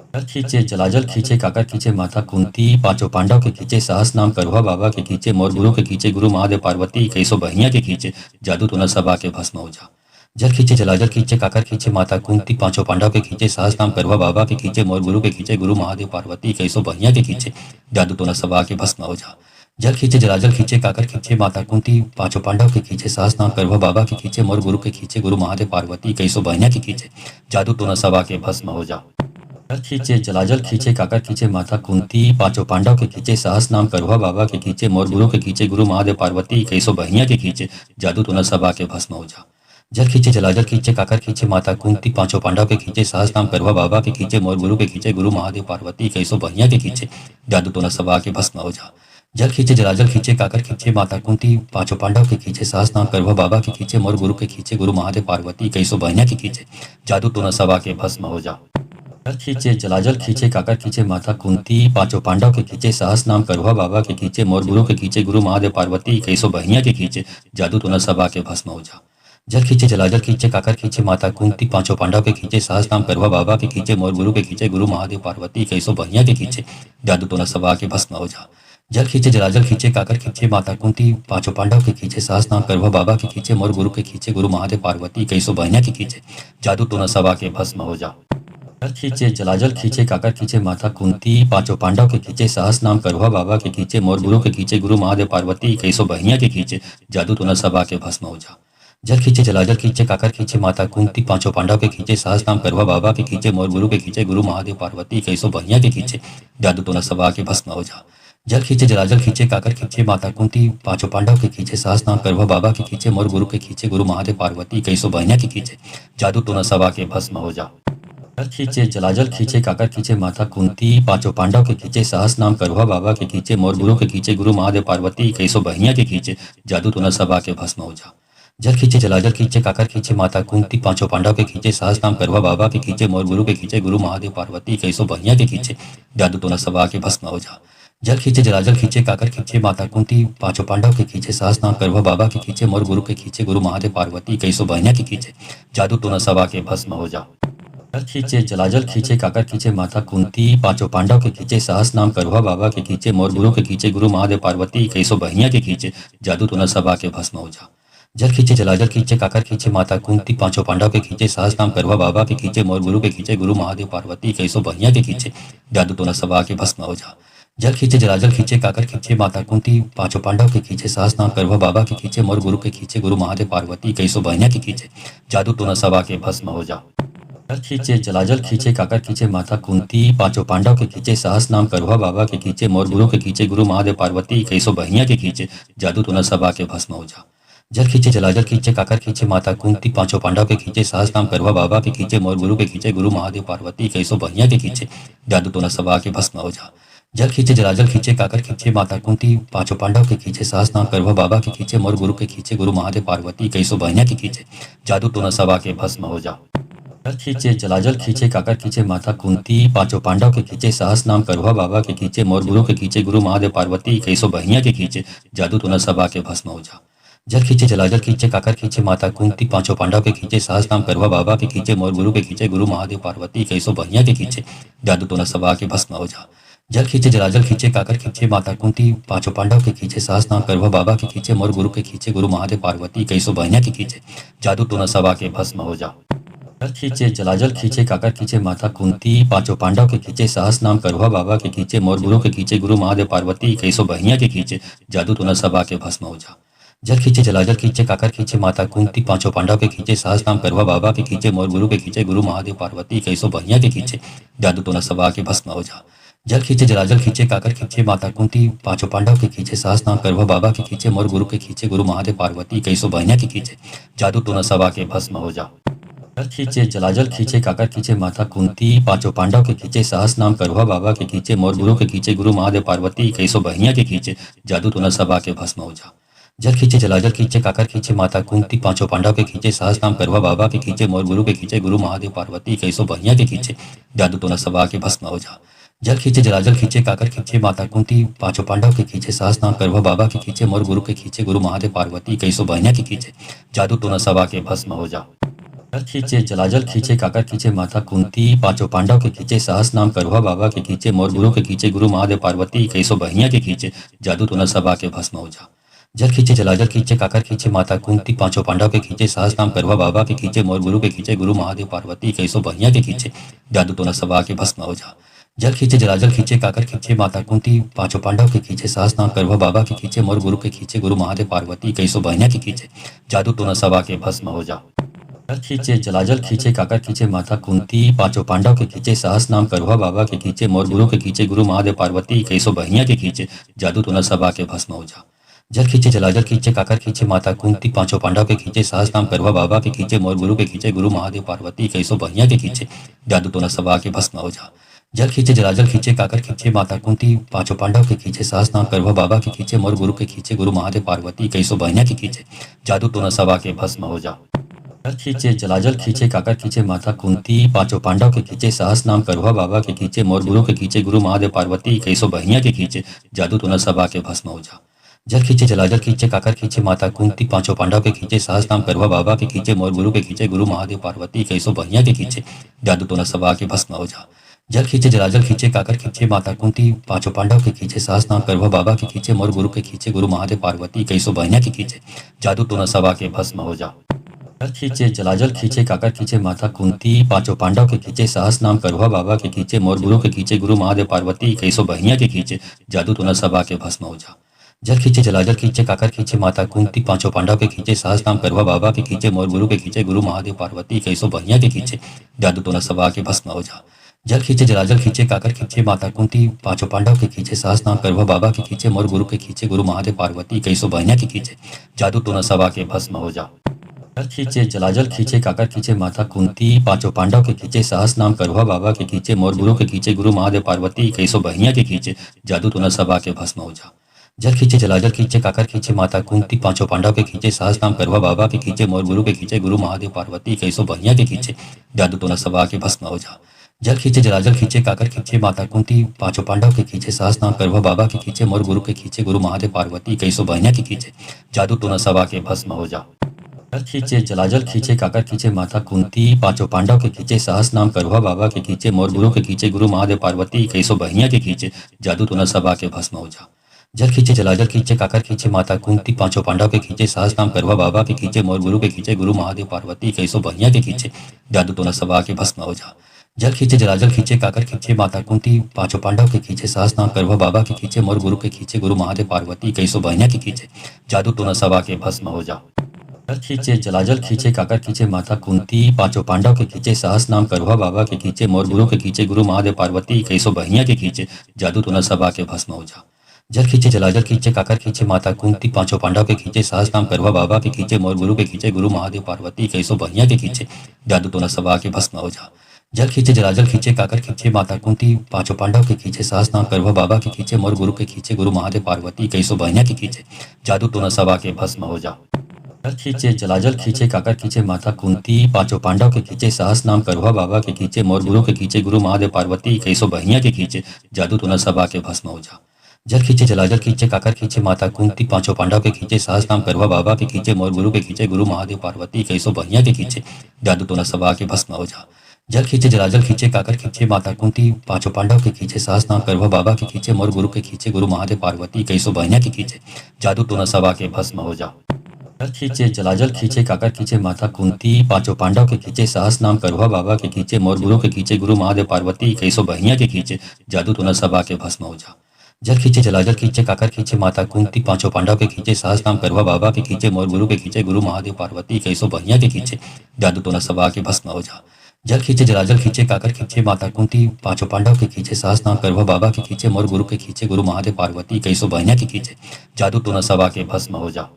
जल खींचे जलाजल खींचे काकर खींचे माता कुंती पांचों पांडव के खींचे सहस नाम करवा बाबा के खींचे मोर गुरु के खींचे गुरु महादेव पार्वती कैसो बहिया के खींचे जादू तो न सबा के भस्म हो जा। जल खींचे जलाजल खींचे काकर खींचे माता कुंती पांचों पांडव के खींचे सहस नाम करवा बाबा के खींचे मोर गुरु के खींचे गुरु महादेव पार्वती कैसो बहिया के खींचे जादू तो न सबा के भस्म हो जा। जल खींचे जलाजल खींचे काकर खींचे माता कुंती पांचों पांडव के खींचे सहस नाम करवा बाबा के खींचे मोर गुरु के खींचे गुरु महादेव पार्वती कैसो बहिया के खींचे जादू तो न सबा के भस्म हो जा। जल खींचे जलाजल खींचे काकर खींचे माता कुंती पांचों पांडव के खींचे सहस नाम करवा बाबा के खींचे मोर गुरु के खींचे गुरु महादेव पार्वती कैसो बहिया के खींचे जादू तो न सबा के भस्म हो जा। जल खींचे जलाजल खींचे काकर खींचे माता कुंती पांचों पांडव के खींचे सहस नाम करवा बाबा के खींचे मोर गुरु के खींचे गुरु महादेव पार्वती कैसो बहिया के खींचे जादू तो न सबा के भस्म हो जा। जल खींचे जलाजल खींचे काकर खींचे माता कुंती पांचों पांडव के खींचे सहस नाम करवा बाबा के खींचे मोर गुरु के खींचे गुरु महादेव पार्वती कैसो बहिया के खींचे जादू तो न सबा के भस्म हो जा। जल खींचे जलाजल खींचे काकर खींचे माता कुंती पांचों पांडव के खींचे सहस नाम करवा बाबा के खींचे मोर गुरु के खींचे गुरु महादेव पार्वती कैसो बहिया के खींचे जादू तो न सबा के भस्म हो जा। जल खींचे जलाजल खींचे काकर खींचे माता कुंती पांचों पांडव के खींचे सहस नाम करवा बाबा के खींचे मोर गुरु के खींचे गुरु महादेव पार्वती कैसो बहिया के खींचे जादू तो न सबा के भस्म हो जा। जल खींचे जलाजल खींचे काकर खींचे माता कुंती पांचों पांडव के खींचे सहस नाम करवा बाबा के खींचे मोर गुरु के खींचे गुरु महादेव पार्वती कैसो बहिया के खींचे जादू तो न सबा के भस्म हो जा। जल खींचे जलाजल खींचे काकर खींचे माता कुंती पांचों पांडव के खींचे सहस नाम करवा बाबा के खींचे मोर गुरु के खींचे गुरु महादेव पार्वती कैसो बहिया के खींचे जादू तो न सबा के भस्म हो जा। जल खींचे जलाजल खींचे काकर खींचे माता कुंती पांचों पांडव के खींचे सहस नाम करवा बाबा के खींचे मोर गुरु के खींचे गुरु महादेव पार्वती कैसो बहिया के खींचे जादू तो न सबा के भस्म हो जा। जल खींचे जलाजल खींचे काकर खींचे माता कुंती पांचों पांडव के खींचे सहस नाम करवा बाबा के खींचे मोर गुरु के खींचे गुरु महादेव पार्वती कैसो बहिया के खींचे जादू तो न सबा के भस्म हो जा। जल खींचे जलाजल खींचे काकर खींचे माता कुंती पांचों पांडव के खींचे सहस नाम करवा बाबा के खींचे मोर गुरु के खींचे गुरु महादेव पार्वती कैसो बहिया के खींचे जादू तो न सबा के भस्म हो जा। जल खींचे जलाजल खींचे काकर खींचे माता कुंती पांचों पांडव के खींचे सहस नाम करवा बाबा के खींचे मोर गुरु के खींचे गुरु महादेव पार्वती कैसो बहिया के खींचे जादू तो न सबा के भस्म हो जा। जल खींचे जलाजल खींचे काकर खींचे माता कुंती पांचों पांडव के खींचे सहस नाम करवा बाबा के खींचे मोर गुरु के खींचे गुरु महादेव पार्वती कैसो बहिया के खींचे जादू तो न सबा के भस्म हो जा। जल खींचे जलाजल खींचे काकर खींचे माता कुंती पांचों पांडव के खींचे सहस नाम करवा बाबा के खींचे मोर गुरु के खींचे गुरु महादेव पार्वती कैसो बहिया के खींचे जादू तो न सबा के भस्म हो जा। जल खींचे जलाजल खींचे काकर खींचे माता कुंती पांचों पांडव के खींचे सहस नाम करवा बाबा के खींचे मोर गुरु के खींचे गुरु महादेव पार्वती कैसो बहिया के खींचे जादू तो न सबा के भस्म हो जा। जल खींचे जलाजल खींचे काकर खींचे माता कुंती पांचों पांडव के खींचे सहस नाम करवा बाबा के खींचे मोर गुरु के खींचे गुरु महादेव पार्वती कैसो बहिया के खींचे जादू तो न सबा के भस्म हो जा। जल खींचे जलाजल खींचे काकर खींचे माता कुंती पांचों पांडव के खींचे सहस नाम करवा बाबा के खींचे मोर गुरु के खींचे गुरु महादेव पार्वती कैसो बहिया के खींचे जादू तो न सबा के भस्म हो जा। जल खींचे जलाजल खींचे काकर खींचे माता कुंती पांचों पांडव के खींचे सहस नाम करवा बाबा के खींचे मोर गुरु के खींचे गुरु महादेव पार्वती कैसो बहिया के खींचे जादू तो न सबा के भस्म हो जा। जल खींचे जलाजल खींचे काकर खींचे माता कुंती पांचों पांडव के खींचे सहस नाम करवा बाबा के खींचे मोर गुरु के खींचे गुरु महादेव पार्वती कैसो बहिया के खींचे जादू तो न सबा के भस्म हो जा। जल खींचे जलाजल खींचे काकर खींचे माता कुंती पांचों पांडव के खींचे सहस नाम करवा बाबा के खींचे मोर गुरु के खींचे गुरु महादेव पार्वती कैसो बहिया के खींचे जादू तो न सबा के भस्म हो जा। जल खींचे जलाजल खींचे काकर खींचे माता कुंती पांचों पांडव के खींचे सहस नाम करवा बाबा के खींचे मोर गुरु के खींचे गुरु महादेव पार्वती कैसो बहिया के खींचे जादू तो न सबा के भस्म हो जा। जल खींचे जलाजल खींचे काकर खींचे माता कुंती पांचों पांडव के खींचे सहस नाम करवा बाबा के खींचे मोर गुरु के खींचे गुरु महादेव पार्वती कैसो बहिया के खींचे जादू तो न सबा के भस्म हो जा। जल खींचे जलाजल खींचे काकर खींचे माता कुंती पांचों पांडव के खींचे सहस नाम करवा बाबा के खींचे मोर गुरु के खींचे गुरु महादेव पार्वती कैसो बहिया के खींचे जादू तो न सबा के भस्म हो जा। जल खींचे जलाजल खींचे काकर खींचे माता कुंती पांचों पांडव के खींचे सहस नाम करवा बाबा के खींचे मोर गुरु के खींचे गुरु महादेव पार्वती कैसो बहिया के खींचे जादू तो न सबा के भस्म हो जा। जल खींचे जलाजल खींचे काकर खींचे माता कुंती पांचों पांडव के खींचे सहस नाम करवा बाबा के खींचे मोर गुरु के खींचे गुरु महादेव पार्वती कैसो बहिया के खींचे जादू तो न सबा के भस्म हो जा। जल खींचे जलाजल खींचे काकर खींचे माता कुंती पांचों पांडव के खींचे सहस नाम करुआ बाबा के खींचे मोर गुरु के खींचे गुरु महादेव पार्वती कैसो बहिया के खींचे जादू तो न सबा के भस्म हो जा। जल खींचे जलाजल खींचे काकर खींचे माता कुंती पांचों पांडव के खींचे सहस नाम करुआ बाबा के खींचे मोर गुरु के खींचे गुरु महादेव पार्वती कैसो बहिया के खींचे जादू तो न सबा के भस्म हो जा। जल खींचे जलाजल खींचे काकर खींचे माता कुंती पांचों पांडव के खींचे सहस नाम करुआ बाबा के खींचे मोर गुरु के खींचे गुरु महादेव पार्वती कैसो बहिया के खींचे जादू तो न सबा के भस्म हो जा। जल खींचे जलाजल खींचे काकर खींचे माता कुंती पांचों पांडव के खींचे सहस नाम करुआ बाबा के खींचे मोर गुरु के खींचे गुरु महादेव पार्वती कैसो बहिया के खींचे जादू तो न सबा के भस्म हो जा। जल खींचे जलाजल खींचे काकर खींचे माता कुंती पांचों पांडव के खींचे सहस नाम करुआ बाबा के खींचे मोर गुरु के खींचे गुरु महादेव पार्वती कैसो बहिया के खींचे जादू तो न सबा के भस्म हो जा। जल खींचे जलाजल खींचे काकर खींचे माता कुंती पांचों पांडव के खींचे सहस नाम करुआ बाबा के खींचे मोर गुरु के खींचे गुरु महादेव पार्वती कैसो बहिया के खींचे जादू तो न सबा के भस्म हो जा। जल खींचे जलाजल खींचे काकर खींचे माता कुंती पांचों पांडव के खींचे सहस नाम करुआ बाबा के खींचे मोर गुरु के खींचे गुरु महादेव पार्वती कैसो बहिया के खींचे जादू तो न सबा के भस्म हो जा। जल खींचे जलाजल खींचे काकर खींचे माता कुंती पांचों पांडव के खींचे सहस नाम करुआ बाबा के खींचे मोर गुरु के खींचे गुरु महादेव पार्वती कैसो बहिया के खींचे जादू तो न सबा के भस्म हो जा। जल खींचे जलाजल खींचे काकर खींचे माता कुंती पांचों पांडव के खींचे सहस नाम करुआ बाबा के खींचे मोर गुरु के खींचे गुरु महादेव पार्वती कैसो बहिया के खींचे जादू तो न सबा के भस्म हो जा। जल खींचे जलाजल खींचे काकर खींचे माता कुंती पांचों पांडव के खींचे सहस नाम करुआ बाबा के खींचे मोर गुरु के खींचे गुरु महादेव पार्वती कैसो बहिया के खींचे जादू तो न सबा के भस्म हो जा। जल खींचे जलाजल खींचे काकर खींचे माता कुंती पांचों पांडव के खींचे सहस नाम करुआ बाबा के खींचे मोर गुरु के खींचे गुरु महादेव पार्वती कैसो बहिया के खींचे जादू तो न सबा के भस्म हो जा। जल खींचे जलाजल खींचे काकर खींचे माता कुंती पांचों पांडव के खींचे सहस नाम करुआ बाबा के खींचे मोर गुरु के खींचे गुरु महादेव पार्वती कैसो बहिया के खींचे जादू तो न सबा के भस्म हो जा। जल खींचे जलाजल खींचे काकर खींचे माता कुंती पांचों पांडव के खींचे सहस नाम करुआ बाबा के खींचे मोर गुरु के खींचे गुरु महादेव पार्वती कैसो बहिया के खींचे जादू तो न सबा के भस्म हो जा। जल खींचे जलाजल खींचे काकर खींचे माता कुंती पांचों पांडव के खींचे सहस नाम करुआ बाबा के खींचे मोर गुरु के खींचे गुरु महादेव पार्वती कैसो बहिया के खींचे जादू तो न सबा के भस्म हो जा। जल खींचे जलाजल खींचे काकर खींचे माता कुंती पांचों पांडव के खींचे सहस नाम करुआ बाबा के खींचे मोर गुरु के खींचे गुरु महादेव पार्वती कैसो बहिया के खींचे जादू तो न सबा के भस्म हो जा। जल खींचे जलाजल खींचे काकर खींचे माता कुंती पांचों पांडव के खींचे सहस नाम करुआ बाबा के खींचे मोर गुरु के खींचे गुरु महादेव पार्वती कैसो बहिया के खींचे जादू तो न सबा के भस्म हो जा। जल खींचे जलाजल खींचे काकर खींचे माता कुंती पांचों पांडव के खींचे सहस नाम करुआ बाबा के खींचे मोर गुरु के खींचे गुरु महादेव पार्वती कैसो बहिया के खींचे जादू तो न सबा के भस्म हो जा। जल खींचे जलाजल खींचे काकर खींचे माता कुंती पांचों पांडव के खींचे सहस नाम करुआ बाबा के खींचे मोर गुरु के खींचे गुरु महादेव पार्वती कैसो बहिया के खींचे जादू तो न सबा के भस्म हो जा। जल खींचे जलाजल खींचे काकर खींचे माता कुंती पांचों पांडव के खींचे सहस नाम करुआ बाबा के खींचे मोर गुरु के खींचे गुरु महादेव पार्वती कैसो बहिया के खींचे जादू तो न सबा के भस्म हो जा। जल खींचे जलाजल खींचे काकर खींचे माता कुंती पांचों पांडव के खींचे सहस नाम करुआ बाबा के खींचे मोर गुरु के खींचे गुरु महादेव पार्वती कैसो बहिया के खींचे जादू तो न सबा के भस्म हो जा। जल खींचे जलाजल खींचे काकर खींचे माता कुंती पांचों पांडव के खींचे सहस नाम करुआ बाबा के खींचे मोर गुरु के खींचे गुरु महादेव पार्वती कैसो बहिया के खींचे जादू तो न सबा के भस्म हो जा। जल खींचे जलाजल खींचे काकर खींचे माता कुंती पांचों पांडव के खींचे सहस नाम करुआ बाबा के खींचे मोर गुरु के खींचे गुरु महादेव पार्वती कैसो बहिया के खींचे जादू तो न सबा के भस्म हो जा। जल खींचे जलाजल खींचे काकर खींचे माता कुंती पांचों पांडव के खींचे सहस नाम करुआ बाबा के खींचे मोर गुरु के खींचे गुरु महादेव पार्वती कैसो बहिया के खींचे जादू तो न सबा के भस्म हो जा। जल खींचे जलाजल खींचे काकर खींचे माता कुंती पांचों पांडव के खींचे सहस नाम करुआ बाबा के खींचे मोर गुरु के खींचे गुरु महादेव पार्वती कैसो बहिया के खींचे जादू तो न सबा के भस्म हो जा। जल खींचे जलाजल खींचे काकर खींचे माता कुंती पांचों पांडव के खींचे सहस नाम करुआ बाबा के खींचे मोर गुरु के खींचे गुरु महादेव पार्वती कैसो बहिया के खींचे जादू तो न सबा के भस्म हो जा। जल खींचे जलाजल खींचे काकर खींचे माता कुंती पांचों पांडव के खींचे सहस नाम करुआ बाबा के खींचे मोर गुरु के खींचे गुरु महादेव पार्वती कैसो बहिया के खींचे जादू तो न सबा के भस्म हो जा। जल खींचे जलाजल खींचे काकर खींचे माता कुंती पांचों पांडव के खींचे सहस नाम करुआ बाबा के खींचे मोर गुरु के खींचे गुरु महादेव पार्वती कैसो बहिया के खींचे जादू तो न सबा के भस्म हो जा। जल खींचे जलाजल खींचे काकर खींचे माता कुंती पांचों पांडव के खींचे सहस नाम करुआ बाबा के खींचे मोर गुरु के खींचे गुरु महादेव पार्वती कैसो बहिया के खींचे जादू तो न सबा के भस्म हो जा। जल खींचे जलाजल खींचे काकर खींचे माता कुंती पांचों पांडव के खींचे सहस नाम करुआ बाबा के खींचे मोर गुरु के खींचे गुरु महादेव पार्वती कैसो बहिया के खींचे जादू तो न सबा के भस्म हो जा। जल खींचे जलाजल खींचे काकर खींचे माता कुंती पांचों पांडव के खींचे सहस नाम करुआ बाबा के खींचे मोर गुरु के खींचे गुरु महादेव पार्वती कैसो बहिया के खींचे जादू तो न सबा के भस्म हो जा।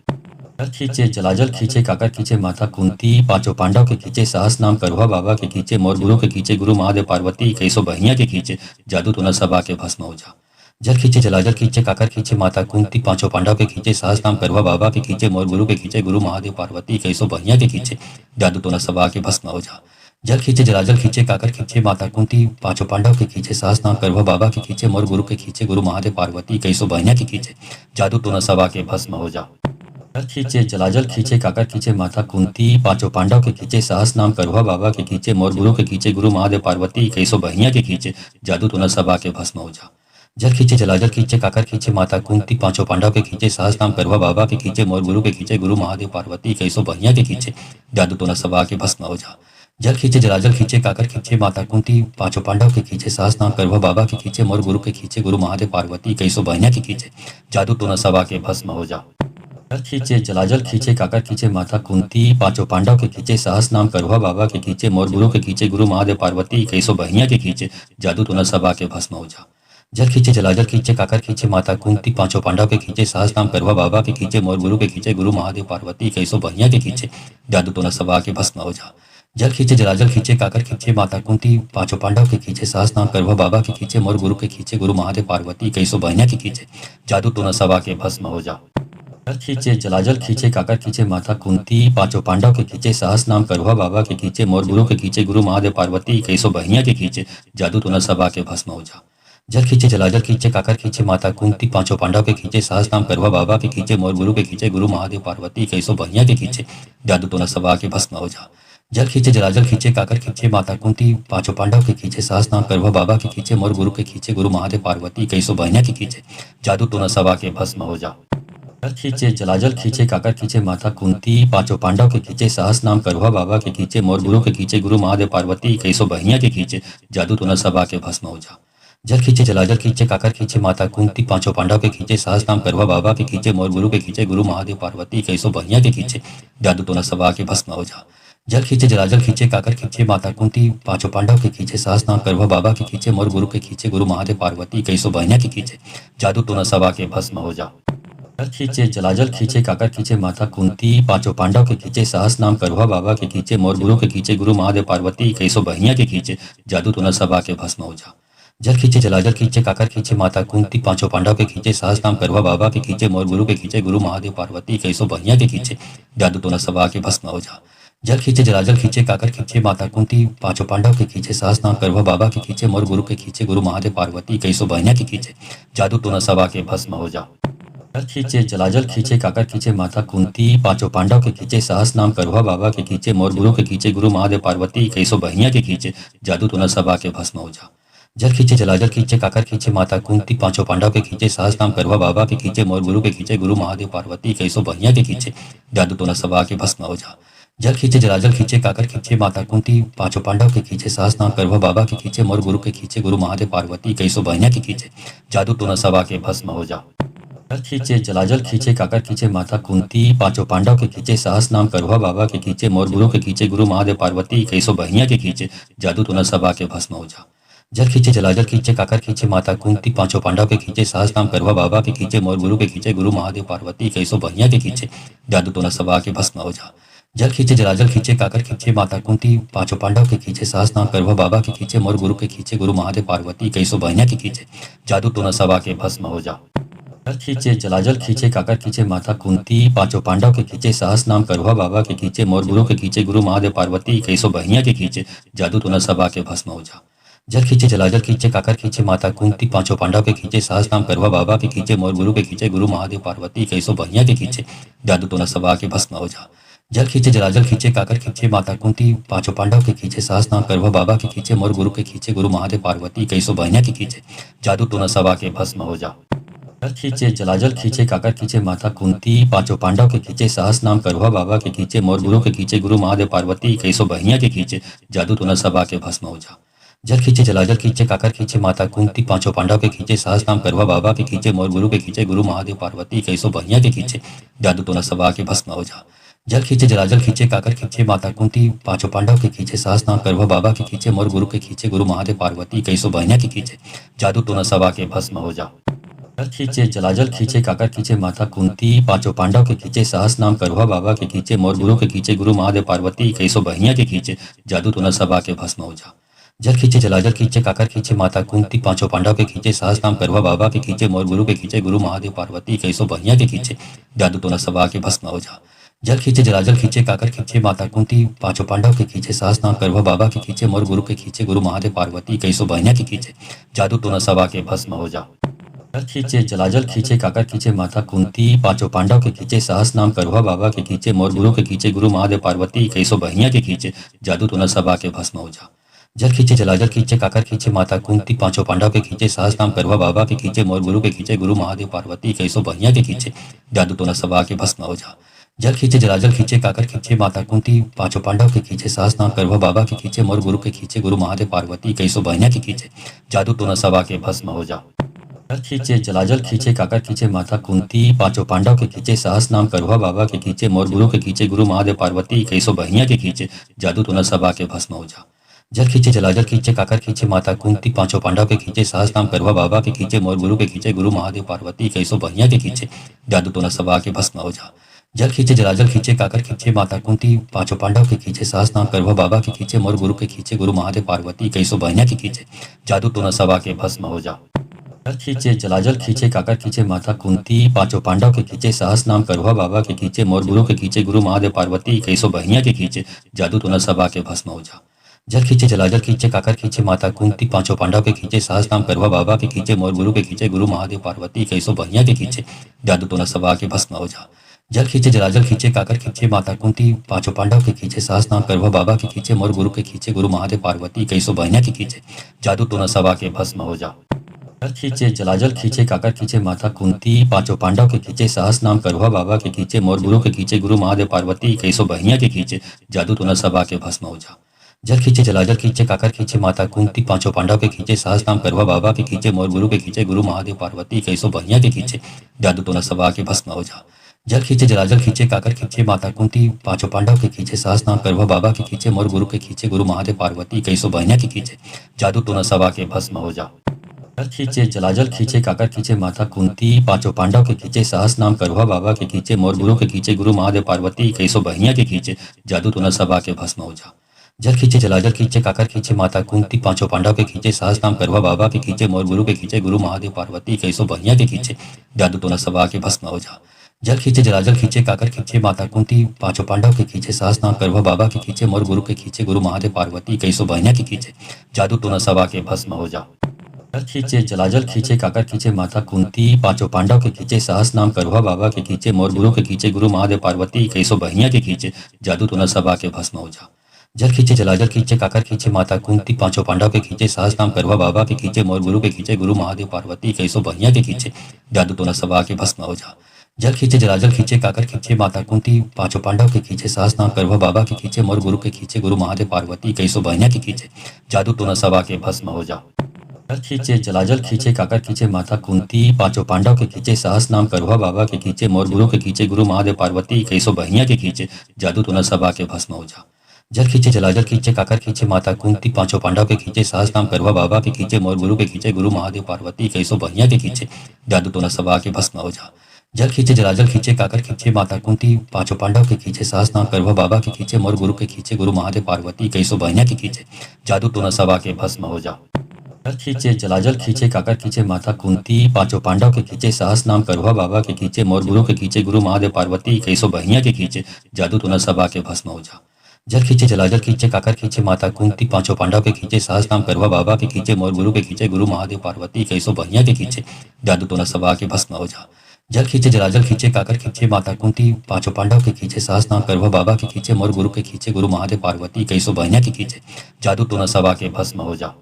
जल खींचे जलाजल खींचे काकर खींचे माता कुंती पांचों पांडव के खींचे सहस नाम करुआ बाबा के खींचे मोर गुरु के खींचे गुरु महादेव पार्वती कैसो बहिया के खींचे जादू तो न सबा के भस्म हो जा। जल खींचे जलाजल खींचे काकर खींचे माता कुंती पांचों पांडव के खींचे सहस नाम करुआ बाबा के खींचे मोर गुरु के खींचे गुरु महादेव पार्वती कैसो बहिया के खींचे जादू तो न सबा के भस्म हो जा। जल खींचे जलाजल खींचे काकर खींचे माता कुंती पांचों पांडव के खींचे सहस नाम करुआ बाबा के खींचे मोर गुरु के खींचे गुरु महादेव पार्वती कैसो बहिया के खींचे जादू तो न सबा के भस्म हो जा। जल खींचे जलाजल खींचे काकर खींचे माता कुंती पांचों पांडव के खींचे सहस नाम करुआ बाबा के खींचे मोर गुरु के खींचे गुरु महादेव पार्वती कैसो बहिया के खींचे जादू तो न सबा के भस्म हो जा। जल खींचे जलाजल खींचे काकर खींचे माता कुंती पांचों पांडव के खींचे सहस नाम करुआ बाबा के खींचे मोर गुरु के खींचे गुरु महादेव पार्वती कैसो बहिया के खींचे जादू तो न सबा के भस्म हो जा। जल खींचे जलाजल खींचे काकर खींचे माता कुंती पांचों पांडव के खींचे सहस नाम करुआ बाबा के खींचे मोर गुरु के खींचे गुरु महादेव पार्वती कैसो बहिया के खींचे जादू तो न सबा के भस्म हो जा। जल खींचे जलाजल खींचे काकर खींचे माता कुंती पांचों पांडव के खींचे सहस नाम करुआ बाबा के खींचे मोर गुरु के खींचे गुरु महादेव पार्वती कैसो बहिया के खींचे जादू तो न सबा के भस्म हो जा। जल खींचे जलाजल खींचे काकर खींचे माता कुंती पांचों पांडव के खींचे सहस नाम करुआ बाबा के खींचे मोर गुरु के खींचे गुरु महादेव पार्वती कैसो बहिया के खींचे जादू तो न सबा के भस्म हो जा। जल खींचे जलाजल खींचे काकर खींचे माता कुंती पांचों पांडव के खींचे सहस नाम करुआ बाबा के खींचे मोर गुरु के खींचे गुरु महादेव पार्वती कैसो बहिया के खींचे जादू तो न सबा के भस्म हो जा। जल खींचे जलाजल खींचे काकर खींचे माता कुंती पांचों पांडव के खींचे सहस नाम करुआ बाबा के खींचे मोर गुरु के खींचे गुरु महादेव पार्वती कैसो बहिया के खींचे जादू तो न सबा के भस्म हो जा। जल खींचे जलाजल खींचे काकर खींचे माता कुंती पांचों पांडव के खींचे सहस नाम करुआ बाबा के खींचे मोर गुरु के खींचे गुरु महादेव पार्वती कैसो बहिया के खींचे जादू तो न सबा के भस्म हो जा। जल खींचे जलाजल खींचे काकर खींचे माता कुंती पांचों पांडव के खींचे सहस नाम करुआ बाबा के खींचे मोर गुरु के खींचे गुरु महादेव पार्वती कैसो बहिया के खींचे जादू तो न सबा के भस्म हो जा। जल खींचे जलाजल खींचे काकर खींचे माता कुंती पांचों पांडव के खींचे सहस नाम करुआ बाबा के खींचे मोर गुरु के खींचे गुरु महादेव पार्वती कैसो बहिया के खींचे जादू तो न सबा के भस्म हो जा। जल खींचे जलाजल खींचे काकर खींचे माता कुंती पांचों पांडव के खींचे सहस नाम करुआ बाबा के खींचे मोर गुरु के खींचे गुरु महादेव पार्वती कैसो बहिया के खींचे जादू तो न सबा के भस्म हो जा। जल खींचे जलाजल खींचे काकर खींचे माता कुंती पांचों पांडव के खींचे सहस नाम करुआ बाबा के खींचे मोर गुरु के खींचे गुरु महादेव पार्वती कैसो बहिया के खींचे जादू तो न सबा के भस्म हो जा। जल खींचे जलाजल खींचे काकर खींचे माता कुंती पांचों पांडव के खींचे सहस नाम करुआ बाबा के खींचे मोर गुरु के खींचे गुरु महादेव पार्वती कैसो बहिया के खींचे जादू तो न सबा के भस्म हो जा। जल खींचे जलाजल खींचे काकर खींचे माता कुंती पांचों पांडव के खींचे सहस नाम करुआ बाबा के खींचे मोर गुरु के खींचे गुरु महादेव पार्वती कैसो बहिया के खींचे जादू तो न सबा के भस्म हो जा। जल खींचे जलाजल खींचे काकर खींचे माता कुंती पांचों पांडव के खींचे सहस नाम करुआ बाबा के खींचे मोर गुरु के खींचे गुरु महादेव पार्वती कैसो बहिया के खींचे जादू तो न सबा के भस्म हो जा। जल खींचे जलाजल खींचे काकर खींचे माता कुंती पांचों पांडव के खींचे सहस नाम करुआ बाबा के खींचे मोर गुरु के खींचे गुरु महादेव पार्वती कैसो बहिया के खींचे जादू तो न सबा के भस्म हो जा। जल खींचे जलाजल खींचे काकर खींचे माता कुंती पांचों पांडव के खींचे सहस नाम करुआ बाबा के खींचे मोर गुरु के खींचे गुरु महादेव पार्वती कैसो बहिया के खींचे जादू तो न सबा के भस्म हो जा। जल खींचे जलाजल खींचे काकर खींचे माता कुंती पांचों पांडव के खींचे सहस नाम करुआ बाबा के खींचे मोर गुरु के खींचे गुरु महादेव पार्वती कैसो बहिया के खींचे जादू तो न सबा के भस्म हो जा। जल खींचे जलाजल खींचे काकर खींचे माता कुंती पांचों पांडव के खींचे सहस नाम करुआ बाबा के खींचे मोर गुरु के खींचे गुरु महादेव पार्वती कैसो बहिया के खींचे जादू तो न सबा के भस्म हो जा। जल खींचे जलाजल खींचे काकर खींचे माता कुंती पांचों पांडव के खींचे सहस नाम करुआ बाबा के खींचे मोर गुरु के खींचे गुरु महादेव पार्वती कैसो बहिया के खींचे जादू तो न सबा के भस्म हो जा। जल खींचे जलाजल खींचे काकर खींचे माता कुंती पांचों पांडव के खींचे सहस नाम करुआ बाबा के खींचे मोर गुरु के खींचे गुरु महादेव पार्वती कैसो बहिया के खींचे जादू तो न सबा के भस्म हो जा। जल खींचे जलाजल खींचे काकर खींचे माता कुंती पांचों पांडव के खींचे सहस नाम करुआ बाबा के खींचे मोर गुरु के खींचे गुरु महादेव पार्वती कैसो बहिया के खींचे जादू तो न सबा के भस्म हो जा। जल खींचे जलाजल खींचे काकर खींचे माता कुंती पांचों पांडव के खींचे सहस नाम करुआ बाबा के खींचे मोर गुरु के खींचे गुरु महादेव पार्वती कैसो बहिया के खींचे जादू तो न सबा के भस्म हो जा। जल खींचे जलाजल खींचे काकर खींचे माता कुंती पांचों पांडव के खींचे सहस नाम करुआ बाबा के खींचे मोर गुरु के खींचे गुरु महादेव पार्वती कैसो बहिया के खींचे जादू तो न सबा के भस्म हो जा। जल खींचे जलाजल खींचे काकर खींचे माता कुंती पांचों पांडव के खींचे सहस नाम करुआ बाबा के खींचे मोर गुरु के खींचे गुरु महादेव पार्वती कैसो बहिया के खींचे जादू तो न सबा के भस्म हो जा। जल खींचे जलाजल खींचे काकर खींचे माता कुंती पांचों पांडव के खींचे सहस नाम करुआ बाबा के खींचे मोर गुरु के खींचे गुरु महादेव पार्वती कैसो बहिया के खींचे जादू तो न सबा के भस्म हो जा। जल खींचे जलाजल खींचे काकर खींचे माता कुंती पांचों पांडव के खींचे सहस नाम करुआ बाबा के खींचे मोर गुरु के खींचे गुरु महादेव पार्वती कैसो बहिया के खींचे जादू तो न सबा के भस्म हो जा। जल खींचे जलाजल खींचे काकर खींचे माता कुंती पांचों पांडव के खींचे सहस नाम करुआ बाबा के खींचे मोर गुरु के खींचे गुरु महादेव पार्वती कैसो बहिया के खींचे जादू तो न सबा के भस्म हो जा। जल खींचे जलाजल खींचे काकर खींचे माता कुंती पांचों पांडव के खींचे सहस नाम करुआ बाबा के खींचे मोर गुरु के खींचे गुरु महादेव पार्वती कैसो बहिया के खींचे जादू तो न सबा के भस्म हो जा। जल खींचे जलाजल खींचे काकर खींचे माता कुंती पांचों पांडव के खींचे सहस नाम करुआ बाबा के खींचे मोर गुरु के खींचे गुरु महादेव पार्वती कैसो बहिया के खींचे जादू तो न सबा के भस्म हो जा। जल खींचे जलाजल खींचे काकर खींचे माता कुंती पांचों पांडव के खींचे सहस नाम करुआ बाबा के खींचे मोर गुरु के खींचे गुरु महादेव पार्वती कैसो बहिया के खींचे जादू तो न सबा के भस्म हो जा। जल खींचे जलाजल खींचे काकर खींचे माता कुंती पांचों पांडव के खींचे सहस नाम करुआ बाबा के खींचे मोर गुरु के खींचे गुरु महादेव पार्वती कैसो बहिया के खींचे जादू तो न सबा के भस्म हो जा। जल खींचे जलाजल खींचे काकर खींचे माता कुंती पांचों पांडव के खींचे सहस नाम करुआ बाबा के खींचे मोर गुरु के खींचे गुरु महादेव पार्वती कैसो बहिया के खींचे जादू तो न सबा के भस्म हो जा। जल खींचे जलाजल खींचे काकर खींचे माता कुंती पांचों पांडव के खींचे सहस नाम करुआ बाबा के खींचे मोर गुरु के खींचे गुरु महादेव पार्वती कैसो बहिया के खींचे जादू तो न सबा के भस्म हो जा। जल खींचे जलाजल खींचे काकर खींचे माता कुंती पांचों पांडव के खींचे सहस नाम करुआ बाबा के खींचे मोर गुरु के खींचे गुरु महादेव पार्वती कैसो बहिया के खींचे जादू तो न सबा के भस्म हो जा। जल खींचे जलाजल खींचे काकर खींचे माता कुंती पांचों पांडव के खींचे सहस नाम करुआ बाबा के खींचे मोर गुरु के खींचे गुरु महादेव पार्वती कैसो बहिया के खींचे जादू तो न सबा के भस्म हो जा। जल खींचे जलाजल खींचे काकर खींचे माता कुंती पांचों पांडव के खींचे सहस नाम करुआ बाबा के खींचे मोर गुरु के खींचे गुरु महादेव पार्वती कैसो बहिया के खींचे जादू तो न सबा के भस्म हो जा। जल खींचे जलाजल खींचे काकर खींचे माता कुंती पांचों पांडव के खींचे सहस नाम करुआ बाबा के खींचे मोर गुरु के खींचे गुरु महादेव पार्वती कैसो बहिया के खींचे जादू तो न सबा के भस्म हो जा। जल खींचे जलाजल खींचे काकर खींचे माता कुंती पांचों पांडव के खींचे सहस नाम करुआ बाबा के खींचे मोर गुरु के खींचे गुरु महादेव पार्वती कैसो बहिया के खींचे जादू तो न सबा के भस्म हो जा। जल खींचे जलाजल खींचे काकर खींचे माता कुंती पांचों पांडव के खींचे सहस नाम करुआ बाबा के खींचे मोर गुरु के खींचे गुरु महादेव पार्वती कैसो बहिया के खींचे जादू तो न सबा के भस्म हो जा। जल खींचे जलाजल खींचे काकर खींचे माता कुंती पांचों पांडव के खींचे सहस नाम करुआ बाबा के खींचे मोर गुरु के खींचे गुरु महादेव पार्वती कैसो बहिया के खींचे जादू तो न सबा के भस्म हो जा। जल खींचे जलाजल खींचे काकर खींचे माता कुंती पांचों पांडव के खींचे सहस नाम करुआ बाबा के खींचे मोर गुरु के खींचे गुरु महादेव पार्वती कैसो बहिया के खींचे जादू तो न सबा के भस्म हो जा। जल खींचे जलाजल खींचे काकर खींचे माता कुंती पांचों पांडव के खींचे सहस नाम करुआ बाबा के खींचे मोर गुरु के खींचे गुरु महादेव पार्वती कैसो बहिया के खींचे जादू तो न सबा के भस्म हो जा। जल खींचे जलाजल खींचे काकर खींचे माता कुंती पांचों पांडव के खींचे सहस नाम करुआ बाबा के खींचे मोर गुरु के खींचे गुरु महादेव पार्वती कैसो बहिया के खींचे जादू तो न सबा के भस्म हो जा। जल खींचे जलाजल खींचे काकर खींचे माता कुंती पांचों पांडव के खींचे सहस नाम करुआ बाबा के खींचे मोर गुरु के खींचे गुरु महादेव पार्वती कैसो बहिया के खींचे जादू तो न सबा के भस्म हो जा। जल खींचे जलाजल खींचे काकर खींचे माता कुंती पांचों पांडव के खींचे सहस नाम करुआ बाबा के खींचे मोर गुरु के खींचे गुरु महादेव पार्वती कैसो बहिया के खींचे जादू तो न सबा के भस्म हो जा। जल खींचे जलाजल खींचे काकर खींचे माता कुंती पांचों पांडव के खींचे सहस नाम करुआ बाबा के खींचे मोर गुरु के खींचे गुरु महादेव पार्वती कैसो बहिया के खींचे जादू तो न सबा के भस्म हो जा। जल खींचे जलाजल खींचे काकर खींचे माता कुंती पांचों पांडव के खींचे सहस नाम करुआ बाबा के खींचे मोर गुरु के खींचे गुरु महादेव पार्वती कैसो बहिया के खींचे जादू तो न सबा के भस्म हो जा। जल खींचे जलाजल खींचे काकर खींचे माता कुंती पांचों पांडव के खींचे सहस नाम करुआ बाबा के खींचे मोर गुरु के खींचे गुरु महादेव पार्वती कैसो बहिया के खींचे जादू तो न सबा के भस्म हो जा। जल खींचे जलाजल खींचे काकर खींचे माता कुंती पांचों पांडव के खींचे सहस नाम करुआ बाबा के खींचे मोर गुरु के खींचे गुरु महादेव पार्वती कैसो बहिया के खींचे जादू तो न सबा के भस्म हो जा। जल खींचे जलाजल खींचे काकर खींचे माता कुंती पांचों पांडव के खींचे सहस नाम करुआ बाबा के खींचे मोर गुरु के खींचे गुरु महादेव पार्वती कैसो बहिया के खींचे जादू तो न सबा के भस्म हो जा। जल खींचे जलाजल खींचे काकर खींचे माता कुंती पांचों पांडव के खींचे सहस नाम करुआ बाबा के खींचे मोर गुरु के खींचे गुरु महादेव पार्वती कैसो बहिया के खींचे जादू तो न सबा के भस्म हो जा। जल खींचे जलाजल खींचे काकर खींचे माता कुंती पांचों पांडव के खींचे सहस नाम करुआ बाबा के खींचे मोर गुरु के खींचे गुरु महादेव पार्वती कैसो बहिया के खींचे जादू तो न सबा के भस्म हो जा। जल खींचे जलाजल खींचे काकर खींचे माता कुंती पांचों पांडव के खींचे सहस नाम करुआ बाबा के खींचे मोर गुरु के खींचे गुरु महादेव पार्वती कैसो बहिया के खींचे जादू तो न सबा के भस्म हो जा।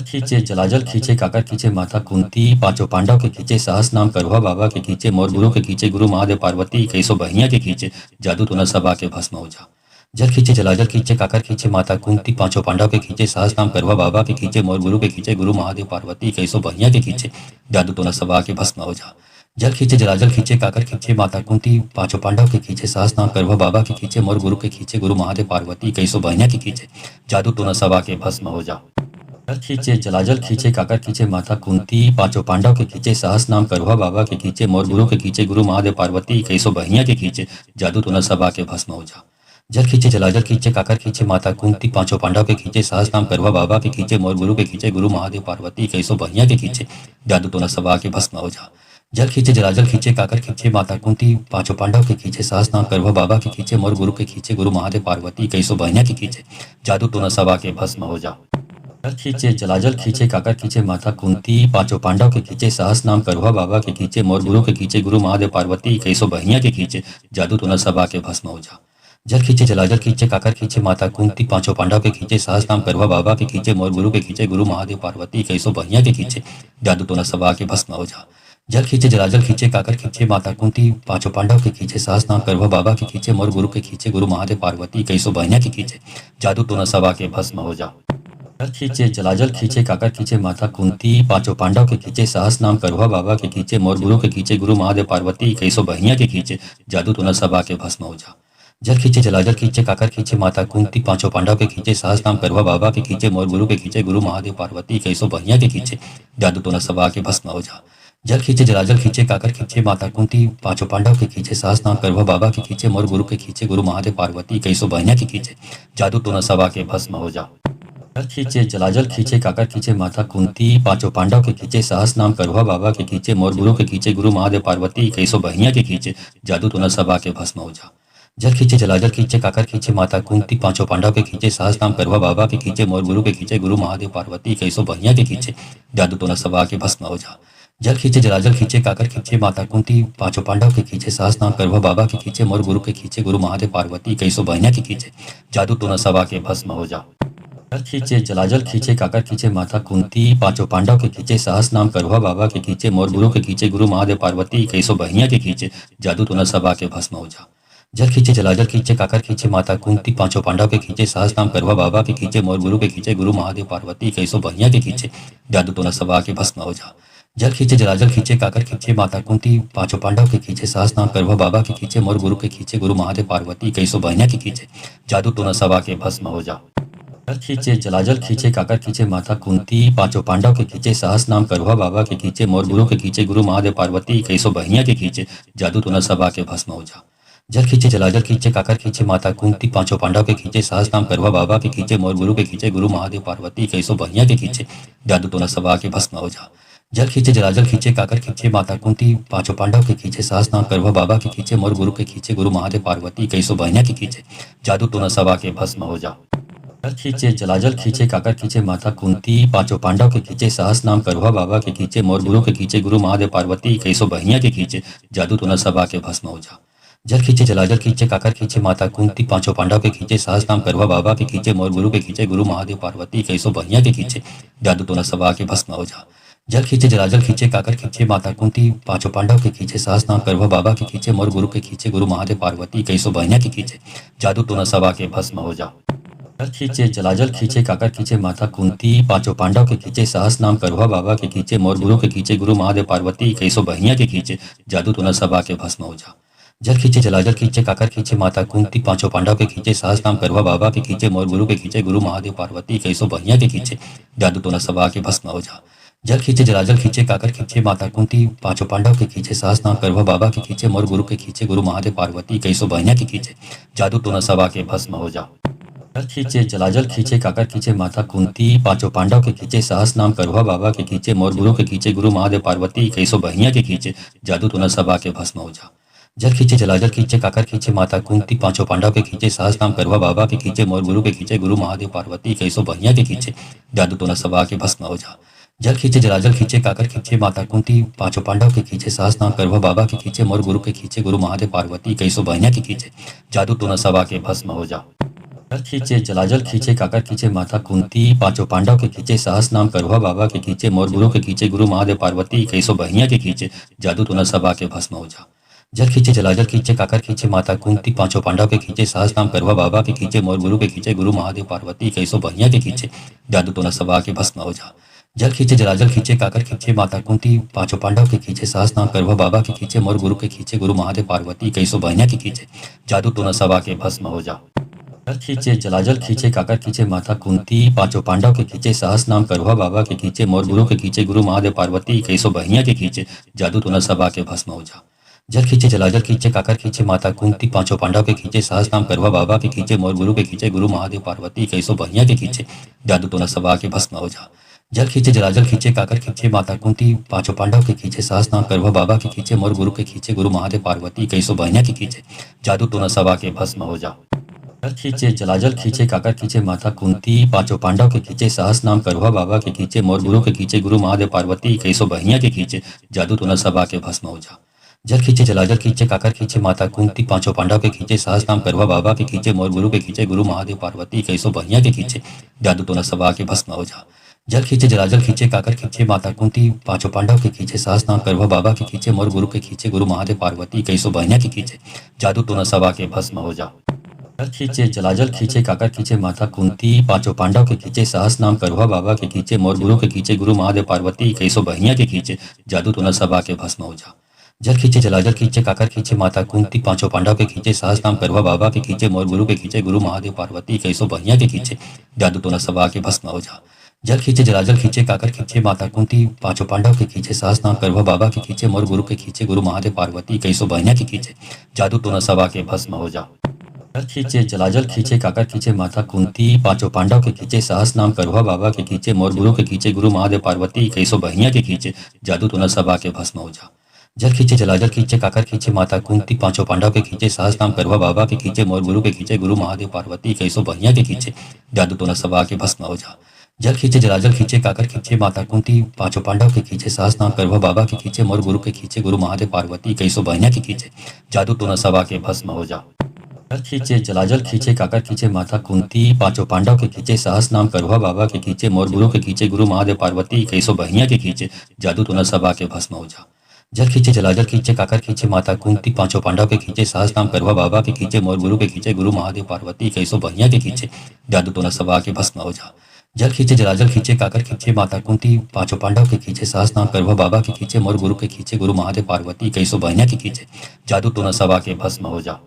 जल खींचे जलाजल खींचे काकर खींचे माता कुंती पांचों पांडव के खींचे सहस नाम करुआ बाबा के खींचे मोर गुरु के खींचे गुरु महादेव पार्वती कैसो बहिया के खींचे जादू तो न सबा के भस्म हो जा। जल खींचे जलाजल खींचे काकर खींचे माता कुंती पांचों पांडव के खींचे सहस नाम करुआ बाबा के खींचे मोर गुरु के खींचे गुरु महादेव पार्वती कैसो बहिया के खींचे जादू तो न सबा के भस्म हो जा। जल खींचे जलाजल खींचे काकर खींचे माता कुंती पांचों पांडव के खींचे सहस नाम करुआ बाबा के खींचे मोर गुरु के खींचे गुरु महादेव पार्वती कैसो बहिया के खींचे जादू तो न सबा के भस्म हो जा। जल खींचे जलाजल खींचे काकर खींचे माता कुंती पांचों पांडव के खींचे सहस नाम करुआ बाबा के खींचे मोर गुरु के खींचे गुरु महादेव पार्वती कैसो बहिया के खींचे जादू तो न सबा के भस्म हो जा। जल खींचे जलाजल खींचे काकर खींचे माता कुंती पांचों पांडव के खींचे सहस नाम करुआ बाबा के खींचे मोर गुरु के खींचे गुरु महादेव पार्वती कैसो बहिया के खींचे जादू तो न सबा के भस्म हो जा। जल खींचे जलाजल खींचे काकर खींचे माता कुंती पांचों पांडव के खींचे सहस नाम करुआ बाबा के खींचे मोर गुरु के खींचे गुरु महादेव पार्वती कैसो बहिया के खींचे जादू तो न सबा के भस्म हो जा। जल खींचे जलाजल खींचे काकर खींचे माता कुंती पांचों पांडव के खींचे सहस नाम करुआ बाबा के खींचे मोर गुरु के खींचे गुरु महादेव पार्वती कैसो बहिया के खींचे जादू तो न सबा के भस्म हो जा। जल खींचे जलाजल खींचे काकर खींचे माता कुंती पांचों पांडव के खींचे सहस नाम करुआ बाबा के खींचे मोर गुरु के खींचे गुरु महादेव पार्वती कैसो बहिया के खींचे जादू तो न सबा के भस्म हो जा। जल खींचे जलाजल खींचे काकर खींचे माता कुंती पांचों पांडव के खींचे सहस नाम करुआ बाबा के खींचे मोर गुरु के खींचे गुरु महादेव पार्वती कैसो बहिया के खींचे जादू तो न सबा के भस्म हो जा। जल खींचे जलाजल खींचे काकर खींचे माता कुंती पांचों पांडव के खींचे सहस नाम करुआ बाबा के खींचे मोर गुरु के खींचे गुरु महादेव पार्वती कैसो बहिया के खींचे जादू तो न सबा के भस्म हो जा। जल खींचे जलाजल खींचे काकर खींचे माता कुंती पांचों पांडव के खींचे सहस नाम करुआ बाबा के खींचे मोर गुरु के खींचे गुरु महादेव पार्वती कैसो बहिया के खींचे जादू तो न सबा के भस्म हो जा। जल खींचे जलाजल खींचे काकर खींचे माता कुंती पांचों पांडव के खींचे सहस नाम करुआ बाबा के खींचे मोर गुरु के खींचे गुरु महादेव पार्वती कैसो बहिया के खींचे जादू तो न सबा के भस्म हो जा। जल खींचे जलाजल खींचे काकर खींचे माता कुंती पांचों पांडव के खींचे सहस नाम करुआ बाबा के खींचे मोर गुरु के खींचे गुरु महादेव पार्वती कैसो बहिया के खींचे जादू तो न सबा के भस्म हो जा। जल खींचे जलाजल खींचे काकर खींचे माता कुंती पांचों पांडव के खींचे सहस नाम करुआ बाबा के खींचे मोर गुरु के खींचे गुरु महादेव पार्वती कैसो बहिया के खींचे जादू तो न सबा के भस्म हो जा। जल खींचे जलाजल खींचे काकर खींचे माता कुंती पांचों पांडव के खींचे सहस नाम करुआ बाबा के खींचे मोर गुरु के खींचे गुरु महादेव पार्वती कैसो बहिया के खींचे जादू तो न सबा के भस्म हो जा। जल खींचे जलाजल खींचे काकर खींचे माता कुंती पांचों पांडव के खींचे सहस नाम करुआ बाबा के खींचे मोर गुरु के खींचे गुरु महादेव पार्वती कैसो बहिया के खींचे जादू तो न सबा के भस्म हो जा। जल खींचे जलाजल खींचे काकर खींचे माता कुंती पांचों पांडव के खींचे सहस नाम करुआ बाबा के खींचे मोर गुरु के खींचे गुरु महादेव पार्वती कैसो बहिया के खींचे जादू तो न सबा के भस्म हो जा। जल खींचे जलाजल खींचे काकर खींचे माता कुंती पांचों पांडव के खींचे सहस नाम करुआ बाबा के खींचे मोर गुरु के खींचे गुरु महादेव पार्वती कैसो बहिया के खींचे जादू तो न सबा के भस्म हो जा। जल खींचे जलाजल खींचे काकर खींचे माता कुंती पांचों पांडव के खींचे सहस नाम करुआ बाबा के खींचे मोर गुरु के खींचे गुरु महादेव पार्वती कैसो बहिया के खींचे जादू तो न सबा के भस्म हो जा। जल खींचे जलाजल खींचे काकर खींचे माता कुंती पांचों पांडव के खींचे सहस नाम करुआ बाबा के खींचे मोर गुरु के खींचे गुरु महादेव पार्वती कैसो बहिया के खींचे जादू तो न सबा के भस्म हो जा। जल खींचे जलाजल खींचे काकर खींचे माता कुंती पांचों पांडव के खींचे सहस नाम करुआ बाबा के खींचे मोर गुरु के खींचे गुरु महादेव पार्वती कैसो बहिया के खींचे जादू तो न सबा के भस्म हो जा। जल खींचे जलाजल खींचे काकर खींचे माता कुंती पांचों पांडव के खींचे सहस नाम करुआ बाबा के खींचे मोर गुरु के खींचे गुरु महादेव पार्वती कैसो बहिया के खींचे जादू तो न सबा के भस्म हो जा। जल खींचे जलाजल खींचे काकर खींचे माता कुंती पांचों पांडव के खींचे सहस नाम करुआ बाबा के खींचे मोर गुरु के खींचे गुरु महादेव पार्वती कैसो बहिया के खींचे जादू तो न सबा के भस्म हो जा। जल खींचे जलाजल खींचे काकर खींचे माता कुंती पांचों पांडव के खींचे सहस नाम करुआ बाबा के खींचे मोर गुरु के खींचे गुरु महादेव पार्वती कैसो बहिया के खींचे जादू तो न सबा के भस्म हो जा। जल खींचे जलाजल खींचे काकर खींचे माता कुंती पांचों पांडव के खींचे सहस नाम करुआ बाबा के खींचे मोर गुरु के खींचे गुरु महादेव पार्वती कैसो बहिया के खींचे जादू तो न सबा के भस्म हो जा। जल खींचे जलाजल खींचे काकर खींचे माता कुंती पांचों पांडव के खींचे सहस नाम करुआ बाबा के खींचे मोर गुरु के खींचे गुरु महादेव पार्वती कैसो बहिया के खींचे जादू तो न सबा के भस्म हो जा। जल खींचे जलाजल खींचे काकर खींचे माता कुंती पांचों पांडव के खींचे सहस नाम करुआ बाबा के खींचे मोर गुरु के खींचे गुरु महादेव पार्वती कैसो बहिया के खींचे जादू तो न सबा के भस्म हो जा। जल खींचे जलाजल खींचे काकर खींचे माता कुंती पांचों पांडव के खींचे सहस नाम करुआ बाबा के खींचे मोर गुरु के खींचे गुरु महादेव पार्वती कैसो बहिया के खींचे जादू तो न सबा के भस्म हो जा। जल खींचे जलाजल खींचे काकर खींचे माता कुंती पांचों पांडव के खींचे सहस नाम करुआ बाबा के खींचे मोर गुरु के खींचे गुरु महादेव पार्वती कैसो बहिया के खींचे जादू तो न सबा के भस्म हो जा। जल खींचे जलाजल खींचे काकर खींचे माता कुंती पांचों पांडव के खींचे सहस नाम करुआ बाबा के खींचे मोर गुरु के खींचे गुरु महादेव पार्वती कैसो बहिया के खींचे जादू तो न सबा के भस्म हो जा। जल खींचे जलाजल खींचे काकर खींचे माता कुंती पांचों पांडव के खींचे सहस नाम करुआ बाबा के खींचे मोर गुरु के खींचे गुरु महादेव पार्वती कैसो बहिया के खींचे जादू तो न सबा के भस्म हो जा। जल खींचे जलाजल खींचे काकर खींचे माता कुंती पांचों पांडव के खींचे सहस नाम करुआ बाबा के खींचे मोर गुरु के खींचे गुरु महादेव पार्वती कैसो बहिया के खींचे जादू तो न सबा के भस्म हो जा। जल खींचे जलाजल खींचे काकर खींचे माता कुंती पांचों पांडव के खींचे सहस नाम करुआ बाबा के खींचे मोर गुरु के खींचे गुरु महादेव पार्वती कैसो बहिया के खींचे जादू तो न सबा के भस्म हो जा। जल खींचे जलाजल खींचे काकर खींचे माता कुंती पांचों पांडव के खींचे सहस नाम करुआ बाबा के खींचे मोर गुरु के खींचे गुरु महादेव पार्वती कैसो बहिया के खींचे जादू तो न सबा के भस्म हो जा। जल खींचे जलाजल खींचे काकर खींचे माता कुंती पांचों पांडव के खींचे सहस नाम करुआ बाबा के खींचे मोर गुरु के खींचे गुरु महादेव पार्वती कैसो बहिया के खींचे जादू तो न सबा के भस्म हो जा। जल खींचे जलाजल खींचे काकर खींचे माता कुंती पांचों पांडव के खींचे सहस नाम करुआ बाबा के खींचे मोर गुरु के खींचे गुरु महादेव पार्वती कैसो बहिया के खींचे जादू तो न सबा के भस्म हो जा। जल खींचे जलाजल खींचे काकर खींचे माता कुंती पांचों पांडव के खींचे सहस नाम करुआ बाबा के खींचे मोर गुरु के खींचे गुरु महादेव पार्वती कैसो बहिया के खींचे जादू तो न सबा के भस्म हो जा। जल खींचे जलाजल खींचे काकर खींचे माता कुंती पांचों पांडव के खींचे सहस नाम करुआ बाबा के खींचे मोर गुरु के खींचे गुरु महादेव पार्वती कैसो बहिया के खींचे जादू तो न सबा के भस्म हो जा। जल खींचे जलाजल खींचे काकर खींचे माता कुंती पांचों पांडव के खींचे सहस नाम करुआ बाबा के खींचे मोर गुरु के खींचे गुरु महादेव पार्वती कैसो बहिया के खींचे जादू तो न सबा के भस्म हो जा। जल खींचे जलाजल खींचे काकर खींचे माता कुंती पांचों पांडव के खींचे सहस नाम करुआ बाबा के खींचे मोर गुरु के खींचे गुरु महादेव पार्वती कैसो बहिया के खींचे जादू तो न सबा के भस्म हो जा। जल खींचे जलाजल खींचे काकर खींचे माता कुंती पांचों पांडव के खींचे सहस नाम करुआ बाबा के खींचे मोर गुरु के खींचे गुरु महादेव पार्वती कैसो बहिया के खींचे जादू तो न सबा के भस्म हो जा। जल खींचे जलाजल खींचे काकर खींचे माता कुंती पांचों पांडव के खींचे सहस नाम करुआ बाबा के खींचे मोर गुरु के खींचे गुरु महादेव पार्वती कैसो बहिया के खींचे जादू तो न सबा के भस्म हो जा। जल खींचे जलाजल खींचे काकर खींचे माता कुंती पांचों पांडव के खींचे सहस नाम करुआ बाबा के खींचे मोर गुरु के खींचे गुरु महादेव पार्वती कैसो बहिया के खींचे जादू तो न सबा के भस्म हो जा। जल खींचे जलाजल खींचे काकर खींचे माता कुंती पांचों पांडव के खींचे सहस नाम करुआ बाबा के खींचे मोर गुरु के खींचे गुरु महादेव पार्वती कैसो बहिया के खींचे जादू तो न सबा के भस्म हो जा। जल खींचे जलाजल खींचे काकर खींचे माता कुंती पांचों पांडव के खींचे सहस नाम करुआ बाबा के खींचे मोर गुरु के खींचे गुरु महादेव पार्वती कैसो बहिया के खींचे जादू तो न सबा के भस्म हो जा। जल खींचे जलाजल खींचे काकर खींचे माता कुंती पांचों पांडव के खींचे सहस नाम करुआ बाबा के खींचे मोर गुरु के खींचे गुरु महादेव पार्वती कैसो बहिया के खींचे जादू तो न सबा के भस्म हो जा। जल खींचे जलाजल खींचे काकर खींचे माता कुंती पांचों पांडव के खींचे सहस नाम करुआ बाबा के खींचे मोर गुरु के खींचे गुरु महादेव पार्वती कैसो बहिया के खींचे जादू तो न सबा के भस्म हो जा। जल खींचे जलाजल खींचे काकर खींचे माता कुंती पांचों पांडव के खींचे सहस नाम करुआ बाबा के खींचे मोर गुरु के खींचे गुरु महादेव पार्वती कैसो बहिया के खींचे जादू तो न सबा के भस्म हो जा।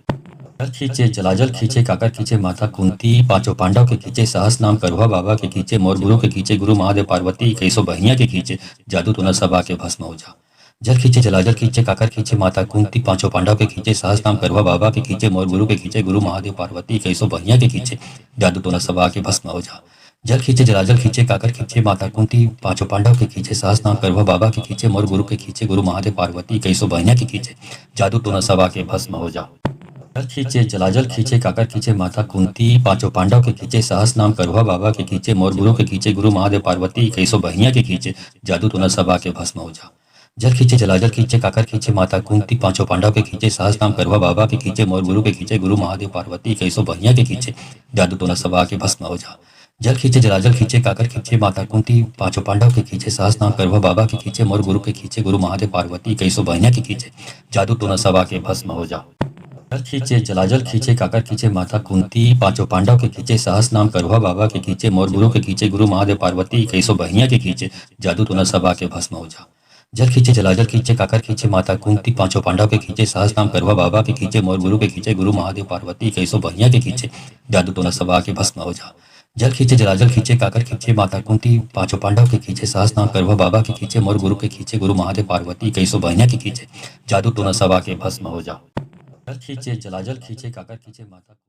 जल खींचे जलाजल खींचे काकर खींचे माता कुंती पांचों पांडव के खींचे सहस नाम करुआ बाबा के खींचे मोर गुरु के खींचे गुरु महादेव पार्वती कैसो बहिया के खींचे जादू तो न सबा के भस्म हो जा। जल खींचे जलाजल खींचे काकर खींचे माता कुंती पांचों पांडव के खींचे सहस नाम करुआ बाबा के खींचे मोर गुरु के खींचे गुरु महादेव पार्वती कैसो बहिया के खींचे जादू तो न सबा के भस्म हो जा। जल खींचे जलाजल खींचे काकर खींचे माता कुंती पांचों पांडव के खींचे सहस नाम करुआ बाबा के खींचे मोर गुरु के खींचे गुरु महादेव पार्वती कैसो बहिया के खींचे जादू तो न सबा के भस्म हो जा। जल खींचे जलाजल खींचे काकर खींचे माता कुंती पांचों पांडव के खींचे सहस नाम करुआ बाबा के खींचे मोर गुरु के खींचे गुरु महादेव पार्वती कैसो बहिया के खींचे जादू तो न सबा के भस्म हो जा। जल खींचे जलाजल खींचे काकर खींचे माता कुंती पांचों पांडव के खींचे सहस नाम करुआ बाबा के खींचे मोर गुरु के खींचे गुरु महादेव पार्वती कैसो बहिया के खींचे जादू तो न सबा के भस्म हो जा। जल खींचे जलाजल खींचे काकर खींचे माता कुंती पांचों पांडव के खींचे सहस नाम करुआ बाबा के खींचे मोर गुरु के खींचे गुरु महादेव पार्वती कैसो बहिया के खींचे जादू तो न सबा के भस्म हो जा। जल खींचे जलाजल खींचे काकर खींचे माता कुंती पांचों पांडव के खींचे सहस नाम करुआ बाबा के खींचे मोर गुरु के खींचे गुरु महादेव पार्वती कैसो बहिया के खींचे जादू तो न सबा के भस्म हो जा। जल खींचे जलाजल खींचे काकर खींचे माता कुंती पांचों पांडव के खींचे सहस नाम करुआ बाबा के खींचे मोर गुरु के खींचे गुरु महादेव पार्वती कैसो बहिया के खींचे जादू तो न सबा के भस्म हो जा। जल खींचे जलाजल खींचे काकर खींचे माता कुंती पांचों पांडव के खींचे सहस नाम करुआ बाबा के खींचे मोर गुरु के खींचे गुरु महादेव पार्वती कैसो बहिया के खींचे जादू तो न सबा के भस्म हो जा। जल खींचे जलाजल खींचे काकर खींचे माता